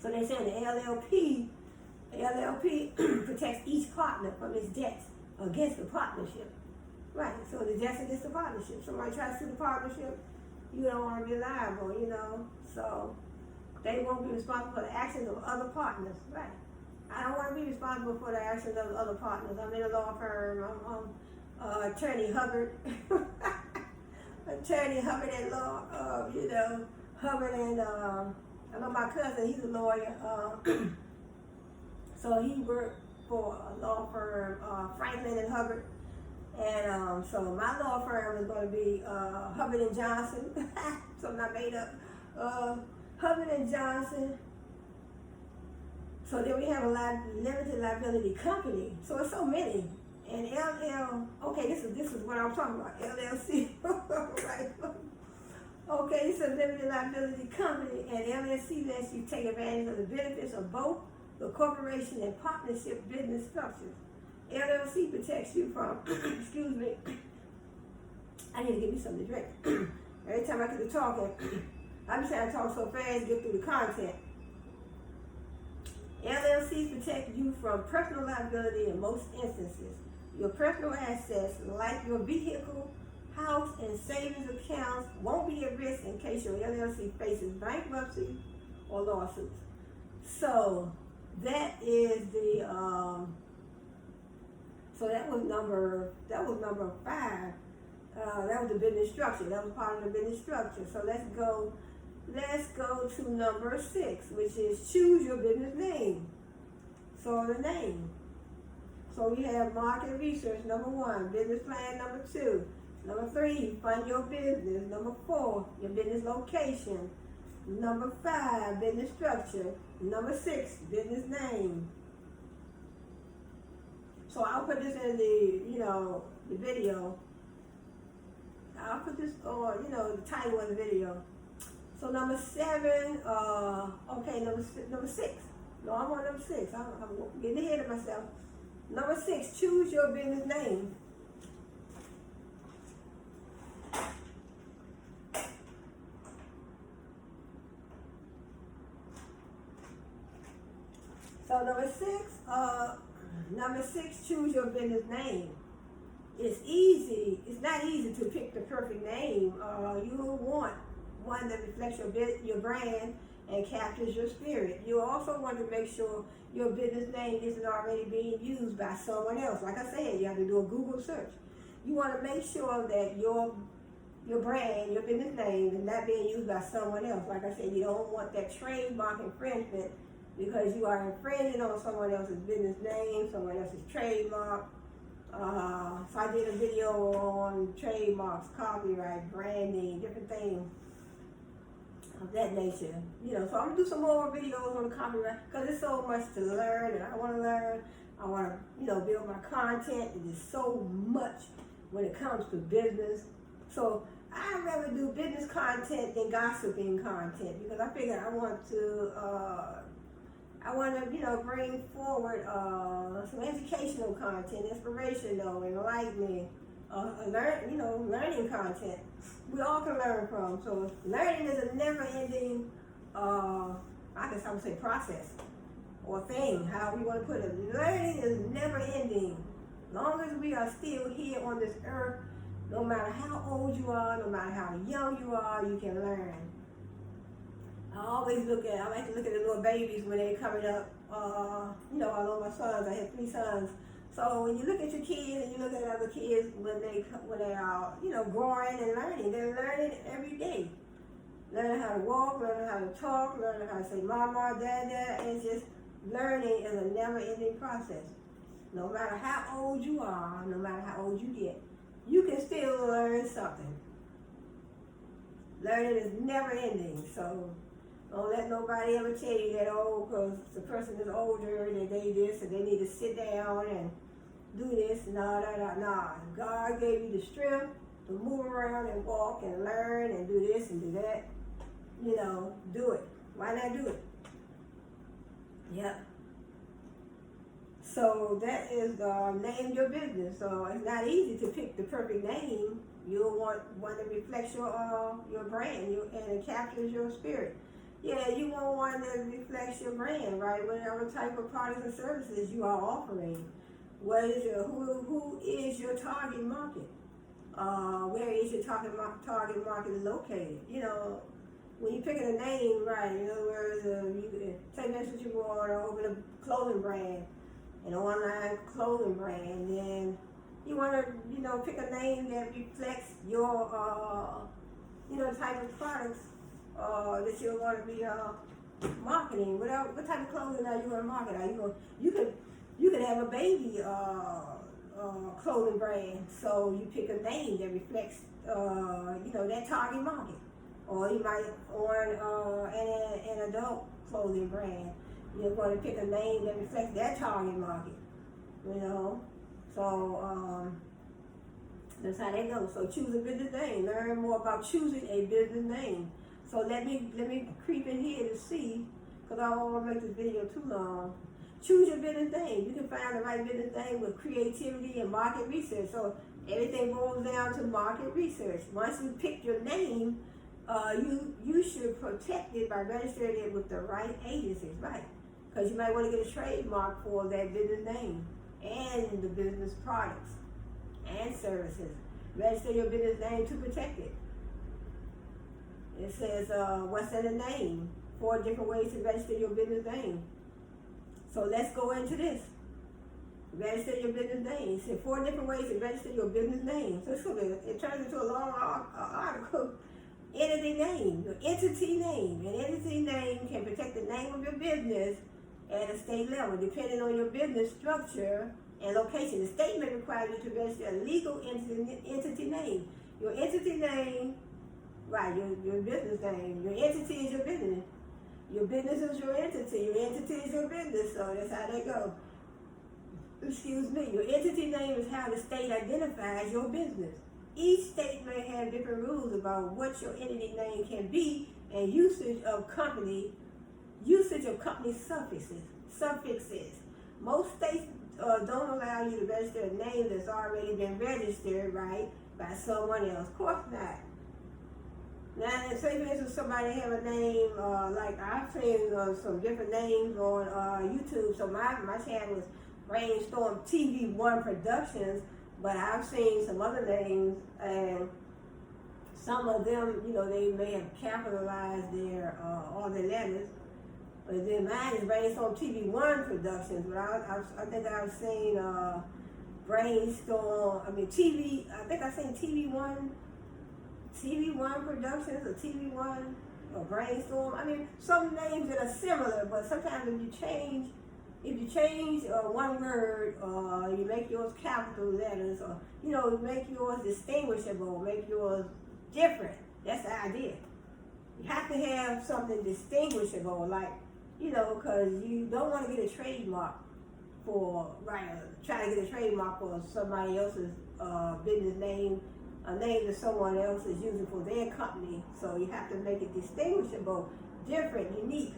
So they're saying the LLP protects each partner from his debts against the partnership. Right, so the debts against the partnership. Somebody tries to sue the partnership, you don't want to be liable, So they won't be responsible for the actions of other partners. Right. I don't want to be responsible for the actions of other partners. I'm in a law firm. I'm Attorney Hubbard. Attorney Hubbard and Law, Hubbard and, I know my cousin, he's a lawyer. So he worked for a law firm, Franklin and Hubbard. And so my law firm is going to be Hubbard and Johnson. Something I made up. Hubbard and Johnson. So then we have a limited liability company. So it's so many. And okay, this is what I'm talking about. LLC. Right. Okay, this is a limited liability company, and LLC lets you take advantage of the benefits of both the corporation and partnership business structures. LLC protects you from, excuse me, I need to give you something to drink. Every time I get to talking, I'm trying to talk so fast, get through the content. LLCs protect you from personal liability in most instances. Your personal assets, like your vehicle, house, and savings accounts, won't be at risk in case your LLC faces bankruptcy or lawsuits. So that is the so that was number 5. That was the business structure. That was part of the business structure. So let's go to number 6, which is choose your business name. So the name. So we have market research, number 1, business plan, number 2, number 3, fund your business, number 4, your business location, number 5, business structure, number 6, business name. So I'll put this in the video. I'll put this on, the title of the video. So number 7, number 6. No, I'm on number 6. I'm getting ahead of myself. Number 6, choose your business name. So number 6, choose your business name. It's easy. It's not easy to pick the perfect name. You will want one that reflects your brand and captures your spirit. You also want to make sure your business name isn't already being used by someone else. Like I said, you have to do a Google search. You want to make sure that your your brand, your business name, and not being used by someone else. Like I said, you don't want that trademark infringement because you are infringing on someone else's business name, someone else's trademark. So I did a video on trademarks, copyright, branding, different things of that nature. You know, so I'm gonna do some more videos on copyright because there's so much to learn and I want to learn. I want to, you know, build my content. There's so much when it comes to business. So I'd rather do business content than gossiping content because I figure I want to, you know, bring forward some educational content, inspirational, enlightening, learning content. We all can learn from. So learning is a never-ending, I guess I would say process or thing, how we want to put it. Learning is never-ending. As long as we are still here on this earth, no matter how old you are, no matter how young you are, you can learn. I like to look at the little babies when they're coming up. You know, I love my sons. I have 3 sons. So when you look at your kids and you look at other kids when they are, you know, growing and learning, they're learning every day. Learning how to walk, learning how to talk, learning how to say mama, dad, and it's just learning is a never-ending process. No matter how old you are, no matter how old you get, you can still learn something. Learning is never ending, so don't let nobody ever tell you that, oh, because the person is older, that they this, and they need to sit down and do this. No. God gave you the strength to move around and walk and learn and do this and do that. You know, do it. Why not do it? Yep. So that is name your business. So it's not easy to pick the perfect name. You'll want one that reflects your brand and it captures your spirit. Yeah, you want one that reflects your brand, right? Whatever type of products and services you are offering. Who is your target market? Where is your target market located? You know, when you're picking a name, right? In other words, you say that you want to open a clothing brand, an online clothing brand, then you want to, you know, pick a name that reflects your, you know, type of products that you're going to be marketing. What type of clothing are you going to market? You could have a baby clothing brand, so you pick a name that reflects, you know, that target market. Or you might own an adult clothing brand. You're going to pick a name that reflects that target market. You know, so that's how they go. So choose a business name. Learn more about choosing a business name. So let me creep in here to see, because I don't want to make this video too long. Choose your business name. You can find the right business name with creativity and market research. So everything boils down to market research. Once you pick your name, you should protect it by registering it with the right agencies, right? Because you might want to get a trademark for that business name and the business products and services. Register your business name to protect it. It says, what's in a name? 4 different ways to register your business name. So let's go into this. Register your business name. It says 4 different ways to register your business name. So it turns into a long article. Entity name, your entity name. An entity name can protect the name of your business at a state level, depending on your business structure and location. The state may require you to register a legal entity name. Your entity name, right, your business name. Your entity is your business. Your business is your entity. Your entity is your business, so that's how they go. Excuse me. Your entity name is how the state identifies your business. Each state may have different rules about what your entity name can be and usage of company suffixes. Most states don't allow you to register a name that's already been registered, right, by someone else. Of course not. Now, say for instance, somebody have a name, like I've seen some different names on YouTube. So my channel is Brainstorm TV1 Productions. But I've seen some other names, and some of them, you know, they may have capitalized their all their letters. But then mine is Brainstorm TV1 Productions. But I think I've seen Brainstorm. I think I've seen TV1 TV1 Productions or TV1 or Brainstorm. I mean, some names that are similar, but sometimes if you change one word, you make yours capital letters, or make yours distinguishable, make yours different. That's the idea. You have to have something distinguishable, like because you don't want to get a trademark for try to get a trademark for somebody else's business name, a name that someone else is using for their company. So you have to make it distinguishable, different, unique.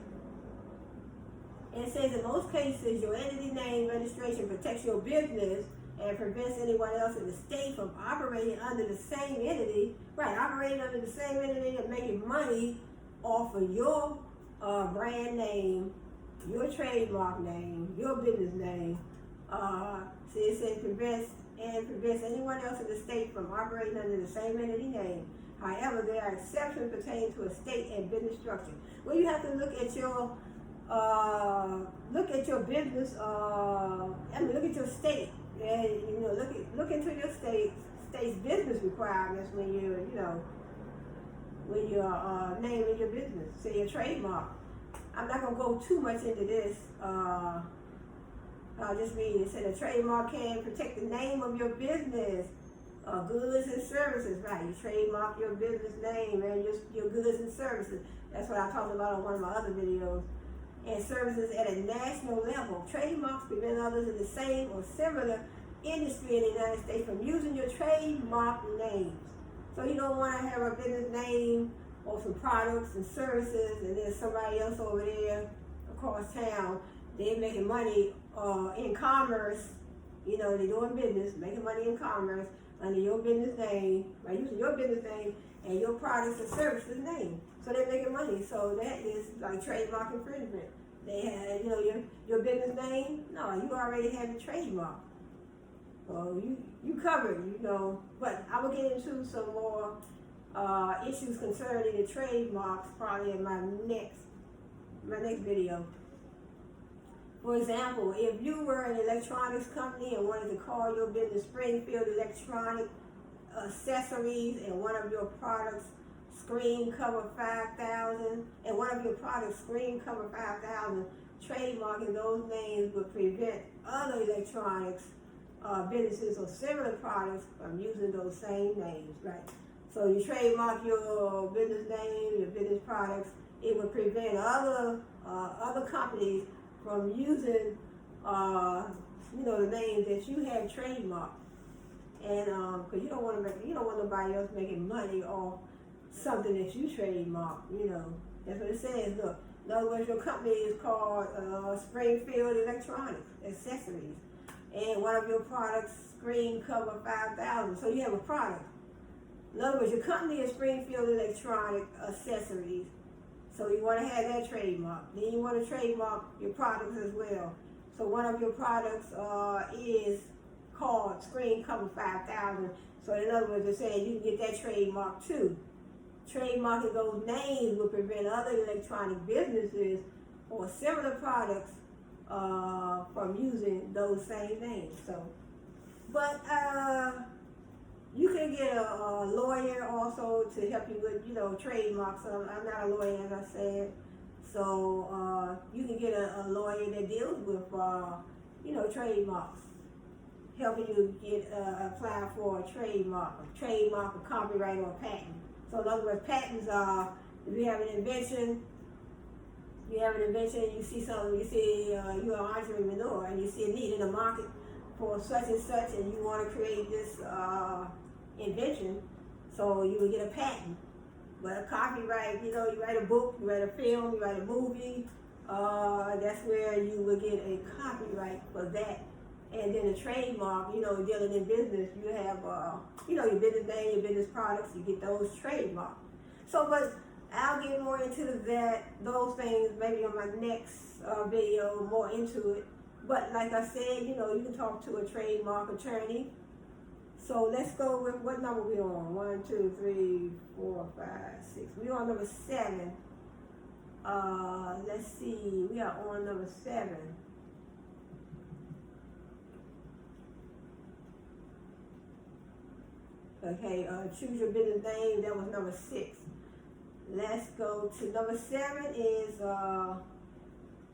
And it says in most cases, your entity name registration protects your business and prevents anyone else in the state from operating under the same entity, operating under the same entity and making money off of your brand name, your trademark name, your business name. So it says prevents anyone else in the state from operating under the same entity name. However, there are exceptions pertaining to a state and business structure. Well, you have to look at your business. Look at your state, and look into your state's business requirements when you're naming your business, say your trademark. I'm not gonna go too much into this. I'll just read it. It said a trademark can protect the name of your business, goods and services. You trademark your business name and your goods and services. That's what I talked about on one of my other videos. And services at a national level. Trademarks prevent others in the same or similar industry in the United States from using your trademark names. So you don't want to have a business name or some products and services, and then somebody else over there across town, they're making money in commerce. They're doing business, making money in commerce under your business name, by using your business name and your products and services name. So they're making money. So that is like trademark infringement. They had, your business name. No, you already had the trademark. So you covered, But I will get into some more issues concerning the trademarks probably in my next video. For example, if you were an electronics company and wanted to call your business Springfield Electronic Accessories, and one of your products screen cover 5,000, and one of your products screen cover 5,000, trademarking those names would prevent other electronics businesses or similar products from using those same names, So you trademark your business name, your business products, it would prevent other companies from using the names that you have trademarked. And because you don't want nobody else making money off something that you trademark. That's what it says. Look, in other words, your company is called Springfield Electronic Accessories, and one of your products screen cover 5,000. So you have a product. In other words, your company is Springfield Electronic Accessories. So you want to have that trademark. Then you want to trademark your products as well. So one of your products is called Screen Cover 5,000. So in other words, they're saying you can get that trademark too. Trademarking those names will prevent other electronic businesses or similar products from using those same names. But you can get a lawyer also to help you with, trademarks. I'm not a lawyer, as I said. So you can get a lawyer that deals with, trademarks, helping you get apply for a trademark, a copyright, or a patent. So in other words, patents are, if you have an invention, you see something, you're an entrepreneur and you see a need in the market for such and such, and you want to create this invention, so you would get a patent. But a copyright, you write a book, you write a film, you write a movie, that's where you would get a copyright for that. And then a trademark, dealing in business, you have, your business name, your business products, you get those trademarks. So, but I'll get more into those things maybe on my next video, more into it. But like I said, you can talk to a trademark attorney. So let's go with what number we on? 1, 2, 3, 4, 5, 6. We're on number 7. Let's see. We are on number 7. Okay, choose your business name. That was number 6. Let's go to number 7 is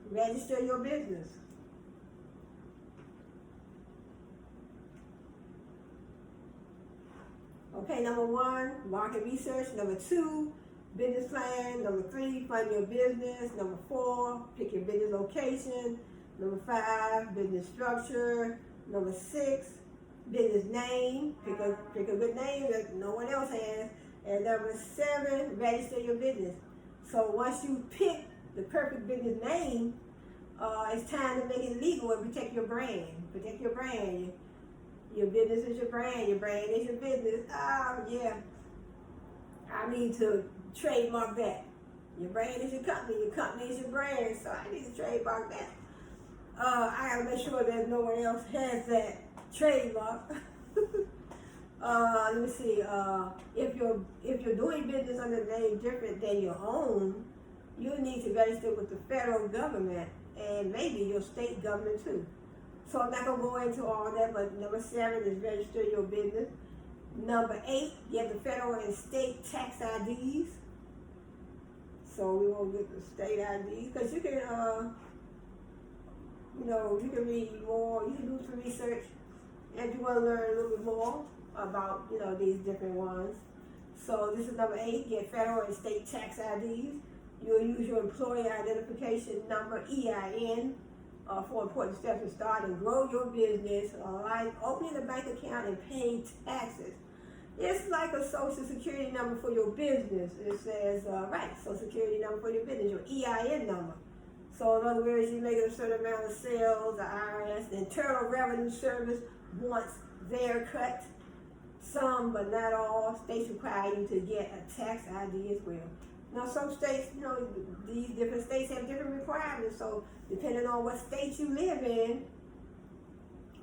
register your business. Okay, number 1, market research. Number 2, business plan. Number 3, fund your business. Number 4, pick your business location. Number 5, business structure. Number 6, business name. Pick a good name that no one else has. And number 7, register your business. So once you pick the perfect business name, it's time to make it legal and protect your brand. Protect your brand. Your business is your brand. Your brand is your business. Yeah. I need to trademark that. Your brand is your company. Your company is your brand. So I need to trademark that. I gotta make sure that no one else has that trademark. Let me see. If you're doing business under a name different than your own, you need to register with the federal government and maybe your state government too. So I'm not gonna go into all that, but number 7 is register your business. Number 8, you have the federal and state tax IDs. So we won't get the state IDs because you can, you can read more. You can do some research if you want to learn a little bit more about, these different ones. So this is number 8, get federal and state tax IDs. You'll use your employee identification number, EIN, for important steps to start and grow your business, like opening a bank account and paying taxes. It's like a social security number for your business. It says, social security number for your business, your EIN number. So in other words, you make a certain amount of sales, the IRS, the Internal Revenue Service wants their cut. Some, but not all, states require you to get a tax ID as well. Now some states, these different states have different requirements, so depending on what state you live in,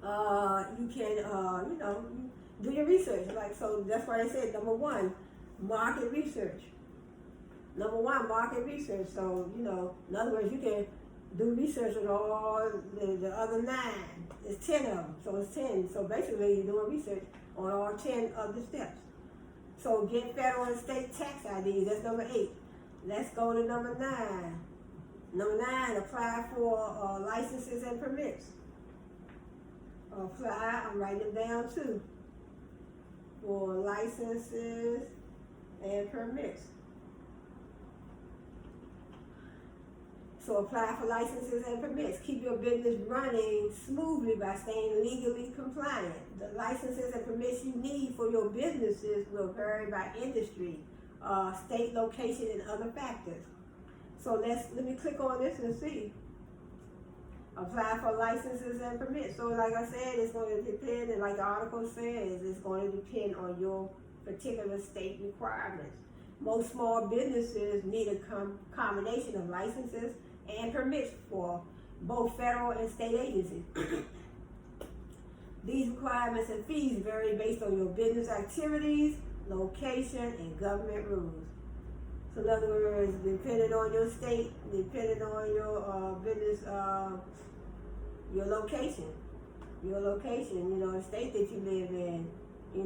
you can, do your research. So that's why I said number 1, market research. Number 1, market research. So, in other words, you can do research on all the other 9. It's 10 of them, so it's 10. So basically, you're doing research on all 10 of the steps. So get federal and state tax IDs. That's number 8. Let's go to number 9. Number 9, apply for licenses and permits. Apply, I'm writing them down too. For licenses and permits. So apply for licenses and permits. Keep your business running smoothly by staying legally compliant. The licenses and permits you need for your businesses will vary by industry, state location, and other factors. So let me click on this and see. Apply for licenses and permits. So like I said, it's going to depend, and like the article says, it's going to depend on your particular state requirements. Most small businesses need a combination of licenses and permits for both federal and state agencies. These requirements and fees vary based on your business activities, location, and government rules. So in other words, depending on your state, depending on your business, your location, the state that you live in,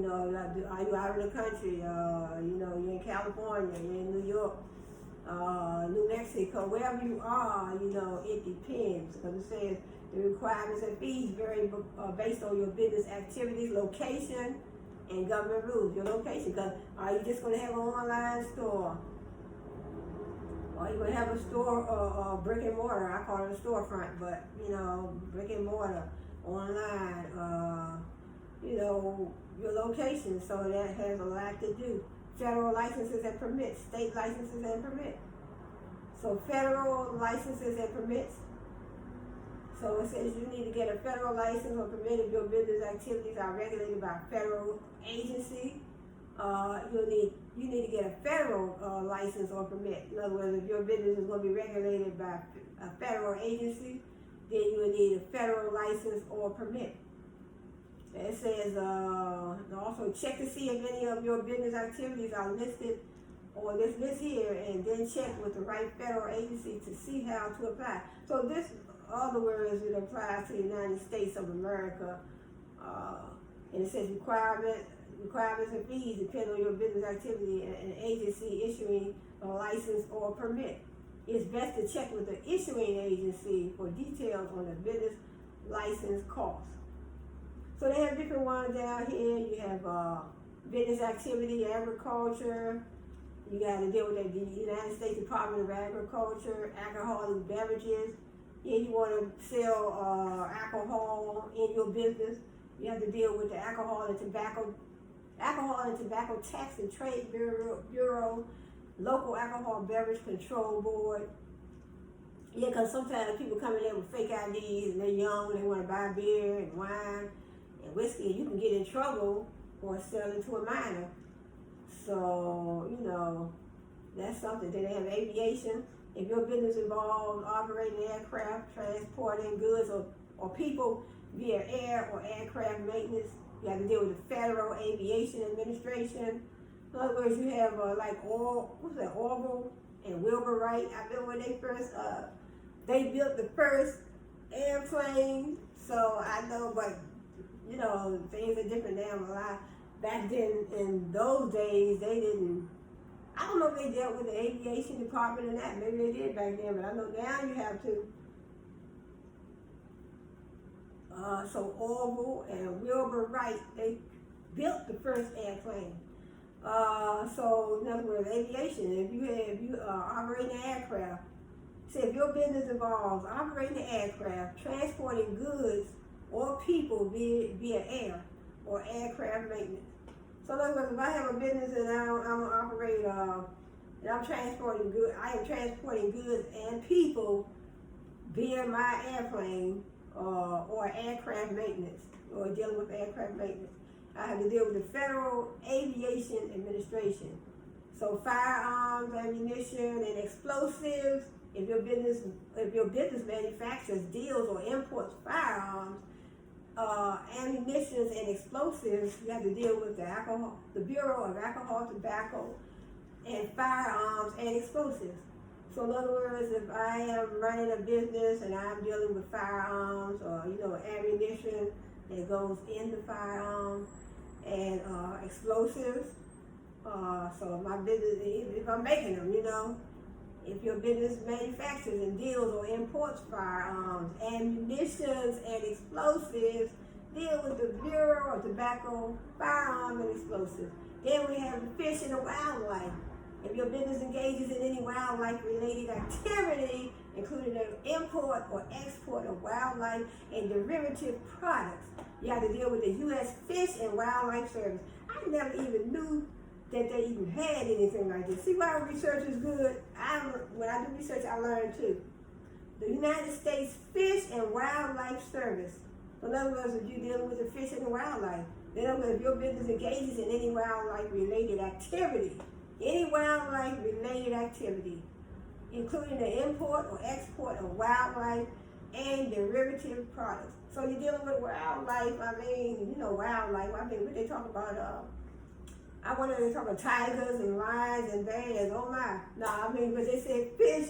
are you out of the country, you're in California, you're in New York, New Mexico, wherever you are, it depends, because it says the requirements and fees vary based on your business activities, location, and government rules. Your location, because are you just going to have an online store? Or you going to have a store, brick and mortar? I call it a storefront, but, brick and mortar, online, your location. So that has a lot to do. Federal licenses and permits, state licenses and permits. So federal licenses and permits. So it says you need to get a federal license or permit if your business activities are regulated by a federal agency. You need to get a federal license or permit. In other words, if your business is going to be regulated by a federal agency, then you will need a federal license or permit. It says also check to see if any of your business activities are listed on this list here, and then check with the right federal agency to see how to apply. So this, in other words, it applies to the United States of America, and it says requirements and fees depend on your business activity and an agency issuing a license or permit. It's best to check with the issuing agency for details on the business license costs. So they have different ones down here. You have business activity, agriculture. You got to deal with the United States Department of Agriculture, alcoholic beverages. Yeah, you want to sell alcohol in your business. You have to deal with the Alcohol and Tobacco Tax and Trade Bureau, local alcohol beverage control board. Yeah, because sometimes people come in there with fake IDs and they're young, they want to buy beer and wine and whiskey, and you can get in trouble for selling to a minor. So, you know, that's something. Then they have aviation. If your business involves operating aircraft, transporting goods or people via air or aircraft maintenance, you have to deal with the Federal Aviation Administration. In other words, you have Orville and Wilbur Wright. I remember when they built the first airplane. So I know, but you know, things are different now a lot. Back then, in those days, they didn't. I don't know if they dealt with the aviation department or not. Maybe they did back then, but I know now you have to. So Orville and Wilbur Wright, they built the first airplane. So in other words, aviation. If you operate an aircraft, say if your business involves operating an aircraft, transporting goods or people via air or aircraft maintenance. So in other words, if I have a business and I'm operate and I'm transporting goods, I am transporting goods and people via my airplane or aircraft maintenance or dealing with aircraft maintenance. I have to deal with the Federal Aviation Administration. So firearms, ammunition, and explosives. If your business manufactures, deals, or imports firearms, ammunition, and explosives, you have to deal with the Bureau of Alcohol, Tobacco, and Firearms and Explosives. So in other words, if I am running a business and I'm dealing with firearms or ammunition that goes in the firearm and explosives, so my business, if I'm making them, if your business manufactures and deals or imports firearms, ammunition, and explosives, deal with the Bureau of Tobacco, Firearms, and Explosives. Then we have the fish and the wildlife. If your business engages in any wildlife-related activity, including the import or export of wildlife and derivative products, you have to deal with the U.S. Fish and Wildlife Service. I never even knew that they even had anything like this. See why research is good? When I do research, I learn too. The United States Fish and Wildlife Service. In other words, if you're dealing with the fish and the wildlife, in other words, if your business engages in any wildlife-related activity, including the import or export of wildlife and derivative products. So you're dealing with wildlife. Wildlife. What they talk about? I wanted to talk about tigers and lions and bears. Oh my! But they said fish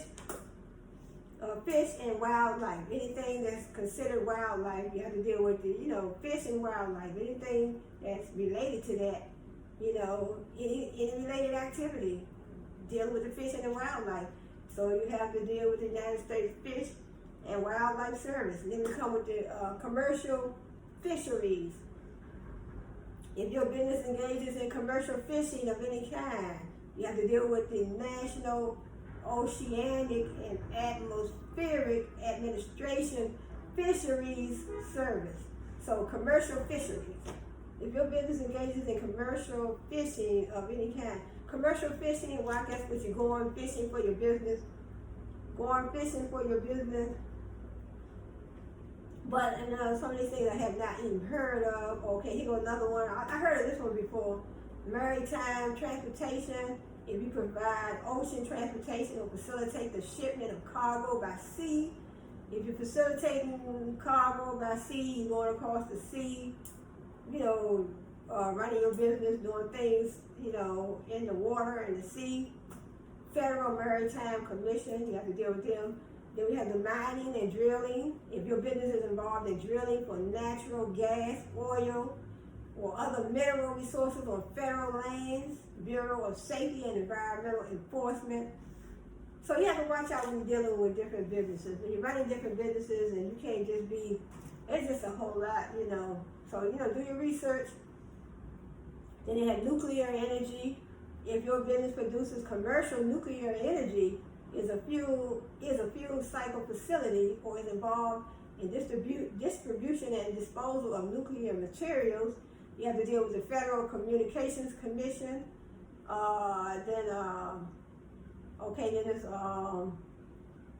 and wildlife. Anything that's considered wildlife, you have to deal with the fish and wildlife. Anything that's related to that, any related activity, dealing with the fish and the wildlife. So you have to deal with the United States Fish and Wildlife Service. And then we come with the commercial fisheries. If your business engages in commercial fishing of any kind, you have to deal with the National Oceanic and Atmospheric Administration Fisheries Service. So commercial fisheries. If your business engages in commercial fishing of any kind, commercial fishing, well, I guess what you're going fishing for your business. But some of these things I have not even heard of. Okay, here goes another one. I heard of this one before. Maritime transportation. If you provide ocean transportation or facilitate the shipment of cargo by sea. If you're facilitating cargo by sea, you're going across the sea, running your business, doing things, in the water and the sea. Federal Maritime Commission, you have to deal with them. Then we have the mining and drilling. If your business is involved in drilling for natural gas, oil, or other mineral resources on federal lands, Bureau of Safety and Environmental Enforcement. So you have to watch out when you're dealing with different businesses. When you're running different businesses and you can't just be, it's just a whole lot, you know. So, you know, do your research. Then you have nuclear energy. If your business produces commercial nuclear energy, is a fuel cycle facility, or is involved in distribution and disposal of nuclear materials, you have to deal with the Federal Communications Commission. Then there's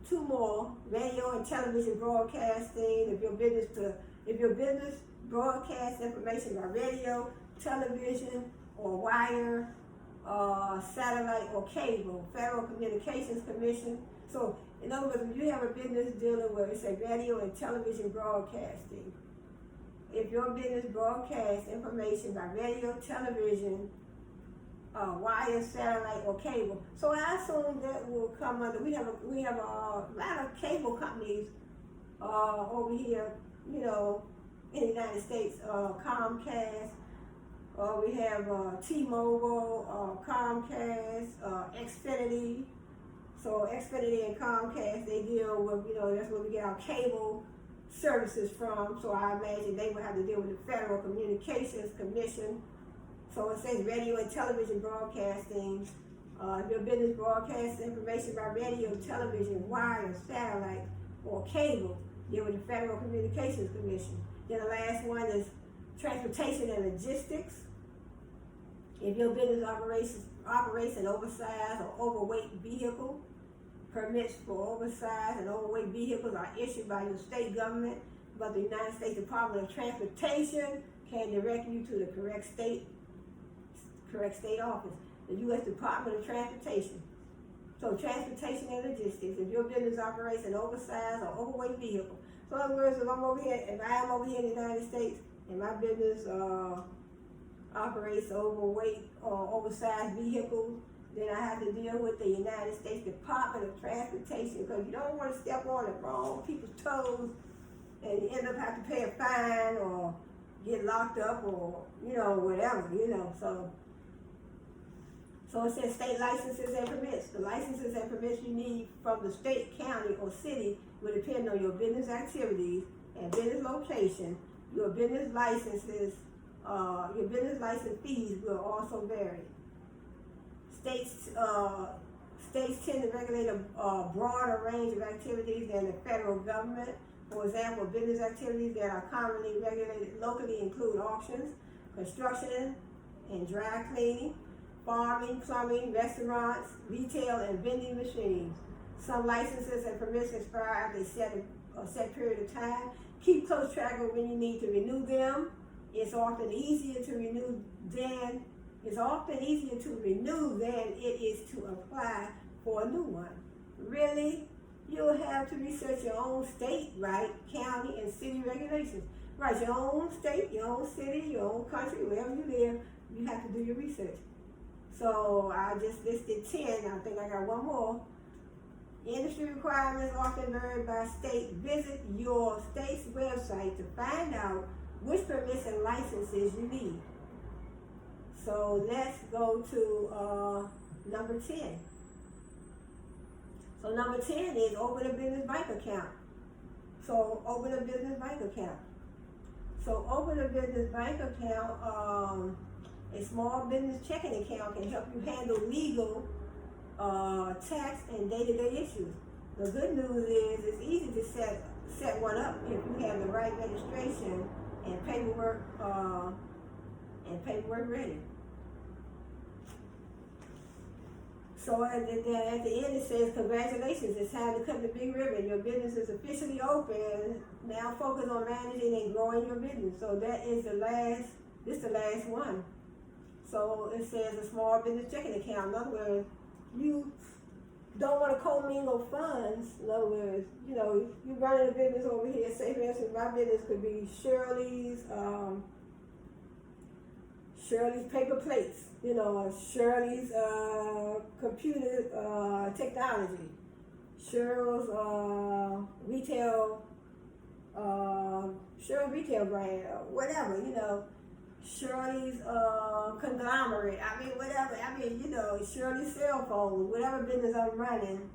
two more: radio and television broadcasting. If your business broadcasts information by radio, television, or wire, satellite or cable, Federal Communications Commission. So, in other words, if you have a business dealing with, say, radio and television broadcasting, if your business broadcasts information by radio, television, wire, satellite, or cable, so I assume that will come under. We have a lot of cable companies over here, you know, in the United States. Comcast. We have T-Mobile, Comcast, Xfinity. So Xfinity and Comcast, they deal with, you know, that's where we get our cable services from. So I imagine they would have to deal with the Federal Communications Commission. So it says radio and television broadcasting. If your business broadcasts information by radio, television, wire, satellite, or cable, deal with the Federal Communications Commission. Then the last one is transportation and logistics. If your business operates an oversized or overweight vehicle, permits for oversized and overweight vehicles are issued by your state government, but the United States Department of Transportation can direct you to the correct state office, the U.S. Department of Transportation. So transportation and logistics. If your business operates an oversized or overweight vehicle, so in other words, if I am over here in the United States, and my business operates overweight or oversized vehicles, then I have to deal with the United States Department of Transportation, because you don't want to step on the wrong people's toes and you end up having to pay a fine or get locked up or, you know, whatever, you know. So it says state licenses and permits. The licenses and permits you need from the state, county, or city will depend on your business activities and business location. Your business license fees will also vary. States tend to regulate a broader range of activities than the federal government. For example, business activities that are commonly regulated locally include auctions, construction and dry cleaning, farming, plumbing, restaurants, retail, and vending machines. Some licenses and permits expire after a set period of time. Keep close track of when you need to renew them. It's often easier to renew than it is to apply for a new one. Really, you'll have to research your own state, right, county, and city regulations. Right, your own state, your own city, your own country, wherever you live, you have to do your research. So I just listed 10. I think I got one more. Industry requirements often vary by state. Visit your state's website to find out which permits and licenses you need. So let's go to number 10. So number 10 is open a business bank account. So open a business bank account. A small business checking account can help you handle legal, tax, and day-to-day issues. The good news is it's easy to set one up if you have the right registration and paperwork ready. So at the end it says, congratulations, it's time to cut the big ribbon. Your business is officially open. Now focus on managing and growing your business. So that is the last one. So it says a small business checking account. In other words, you don't want to commingle funds. In other words, you know, you running a business over here. Say for instance, my business could be Shirley's paper plates. You know, Shirley's computer technology. Cheryl's retail brand, or whatever, you know. Shirley's conglomerate. I mean, whatever. I mean, Shirley's cell phone, whatever business I'm running.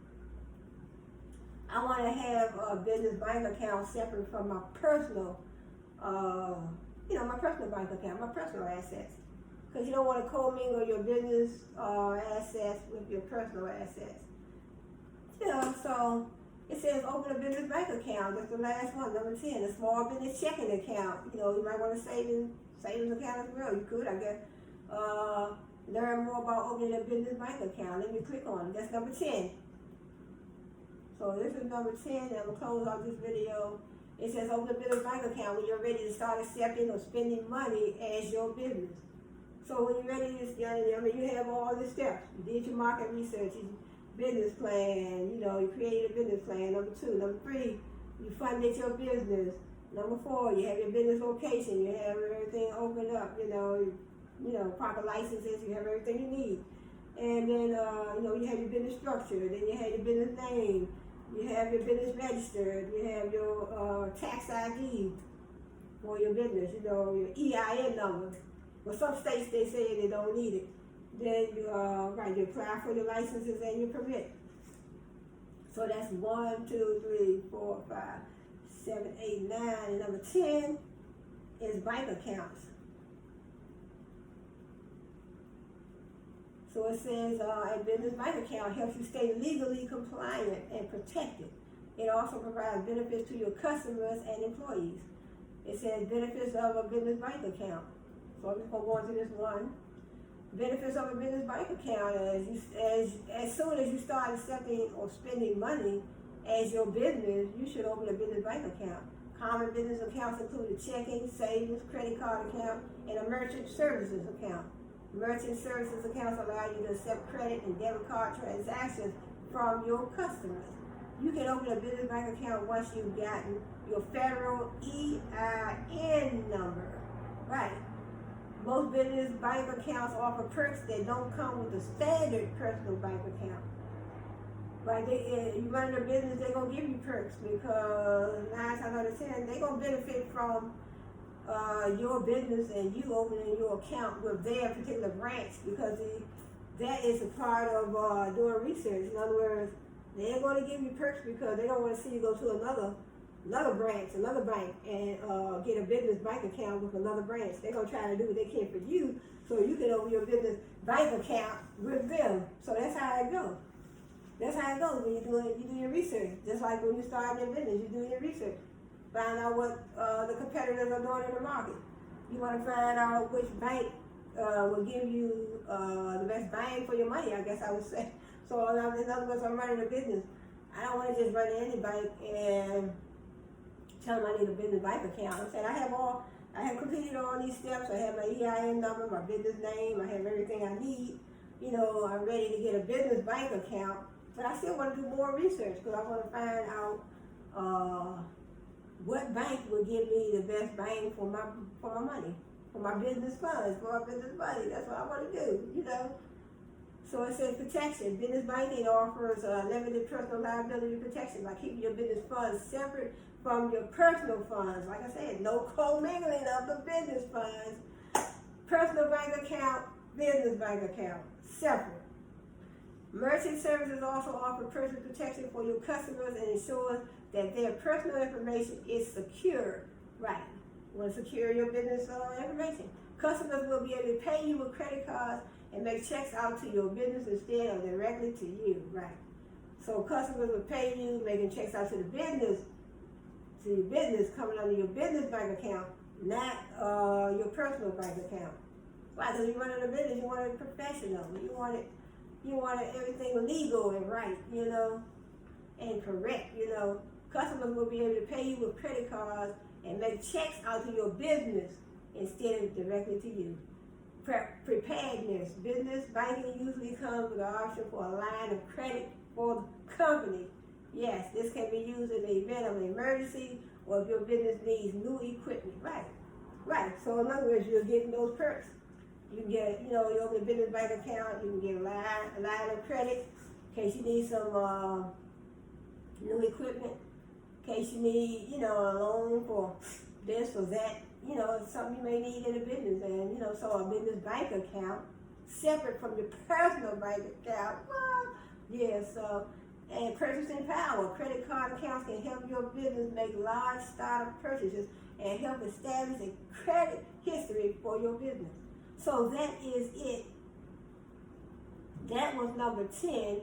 I want to have a business bank account separate from my personal, my personal bank account, my personal assets. Because you don't want to commingle your business assets with your personal assets. So it says open a business bank account. That's the last one, number 10, a small business checking account. You might want a savings account as well. You could, I guess. Learn more about opening a business bank account. Let me click on it. That's number 10. So this is number 10, and I'm going to close out this video. It says open a business bank account when you're ready to start accepting or spending money as your business. So when you're ready to, you have all the steps. You did your market research, your business plan, you created a business plan. Number 2. Number 3, you funded your business. Number 4, you have your business location. You have everything opened up, proper licenses. You have everything you need. And then, you have your business structure. Then you have your business name. You have your business registered. You have your tax ID for your business, your EIN number. But some states, they say they don't need it. Then you apply for your licenses and your permit. So that's 1, 2, 3, 4, 5, 7, 8, 9. And number 10 is bank accounts. So it says a business bank account helps you stay legally compliant and protected. It also provides benefits to your customers and employees. It says benefits of a business bank account. So I'm just going to go into this one. Benefits of a business bank account is as soon as you start accepting or spending money as your business, you should open a business bank account. Common business accounts include a checking, savings, credit card account, and a merchant services account. Merchant services accounts allow you to accept credit and debit card transactions from your customers. You can open a business bank account once you've gotten your federal EIN number. Right. Most business bank accounts offer perks that don't come with a standard personal bank account. Right? You run their business, they're going to give you perks because 9 times out of 10, they're going to benefit from your business and you opening your account with their particular branch because that is a part of doing research. In other words, they're going to give you perks because they don't want to see you go to another branch, another bank, and get a business bank account with another branch. They're going to try to do what they can for you so you can open your business bank account with them. So that's how it goes. That's how it goes when you do your research. Just like when you start your business, you do your research. Find out what the competitors are doing in the market. You want to find out which bank will give you the best bang for your money, I guess I would say. So in other words, I'm running a business. I don't want to just run any bank and tell them I need a business bank account. I'm saying I have completed all these steps. I have my EIN number, my business name. I have everything I need. I'm ready to get a business bank account, but I still want to do more research because I want to find out what bank will give me the best bang for my money, for my business funds, for my business money. That's what I want to do, So it says protection. Business banking offers limited personal liability protection by keeping your business funds separate from your personal funds. Like I said, no commingling of the business funds. Personal bank account, business bank account, separate. Merchant services also offer personal protection for your customers and ensures that their personal information is secure. Right. You want to secure your business information. Customers will be able to pay you with credit cards and make checks out to your business instead of directly to you. Right. So customers will pay you, making checks out to your business coming under your business bank account, not your personal bank account. Why? Because you're running a business, you want it professional. You want everything legal and right, and correct, Customers will be able to pay you with credit cards and make checks out to your business instead of directly to you. Preparedness. Business banking usually comes with an option for a line of credit for the company. Yes, this can be used in the event of an emergency or if your business needs new equipment. Right. So in other words, you're getting those perks. You can get, you open a business bank account, you can get a line of credit in case you need some new equipment, in case you need, a loan for this or that, it's something you may need in a business. And, so a business bank account, separate from your personal bank account. Well, yeah, so, and purchasing power. Credit card accounts can help your business make large startup purchases and help establish a credit history for your business. So that is it. That was number 10.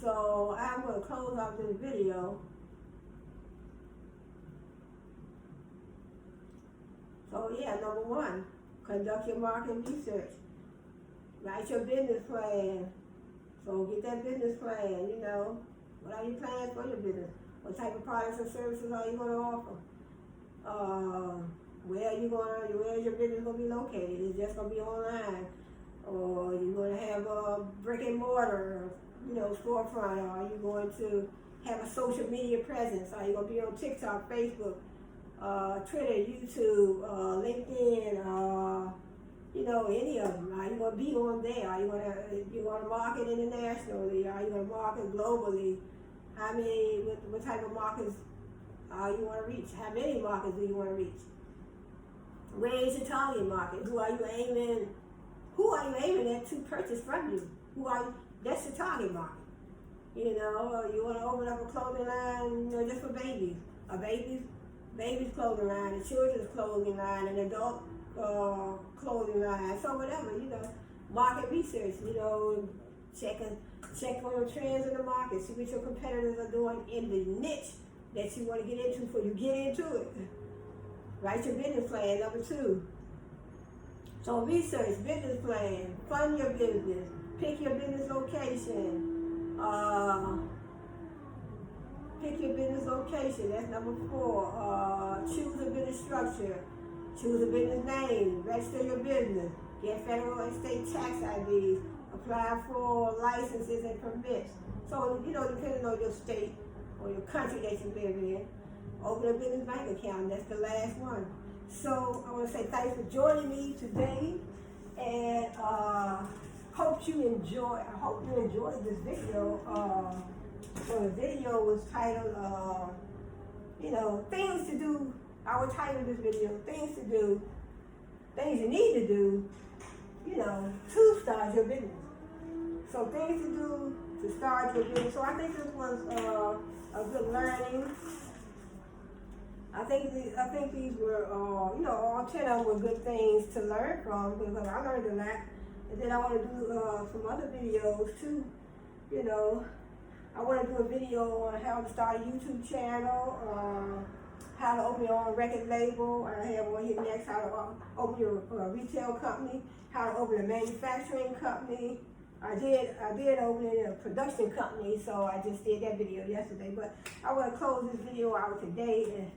So I'm going to close out this video. So yeah, number 1, conduct your market research. Write your business plan. So get that business plan, What are your plans for your business? What type of products and services are you going to offer? Where is your business going to be located? Is it just going to be online? Or are you going to have a brick and mortar, storefront? Or are you going to have a social media presence? Are you going to be on TikTok, Facebook, Twitter, YouTube, LinkedIn, any of them? Are you going to be on there? Are you going to market internationally? Are you going to market globally? What type of markets you want to reach? How many markets do you want to reach? Where is your target market? Who are you aiming at to purchase from you? That's your target market. You want to open up a clothing line, just for babies. A baby's clothing line, a children's clothing line, an adult clothing line. So whatever, market research, check on the trends in the market, see what your competitors are doing in the niche that you want to get into before you get into it. Write your business plan, number 2. So research, business plan, fund your business, pick your business location. That's number 4. Choose a business structure. Choose a business name. Register your business. Get federal and state tax IDs. Apply for licenses and permits. So, depending on your state or your country that you live in, open a business bank account. That's the last one. So I want to say thanks for joining me today, and I hope you enjoyed this video. So the video was titled, things to do. I would title this video, things to do, things you need to do, to start your business. So things to do to start your business. So I think this was a good learning. I think these were, all 10 of them were good things to learn from, because I learned a lot. And then I want to do some other videos too. I want to do a video on how to start a YouTube channel, how to open your own record label. I have one here next, how to open your retail company, how to open a manufacturing company. I did open a production company, so I just did that video yesterday. But I want to close this video out today. And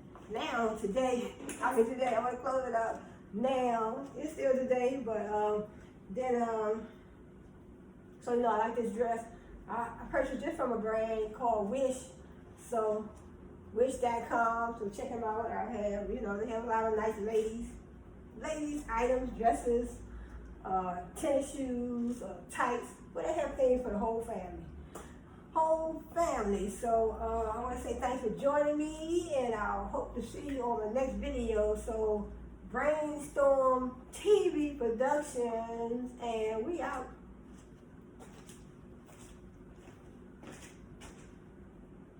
today, I want to close it out now. It's still today, but so I like this dress. I purchased this from a brand called Wish. So Wish.com, so check them out. I have, they have a lot of nice ladies items, dresses, tennis shoes, tights, but they have things for the whole family. So I want to say thanks for joining me, and I hope to see you on the next video. So Brainstorm TV Productions, and we out.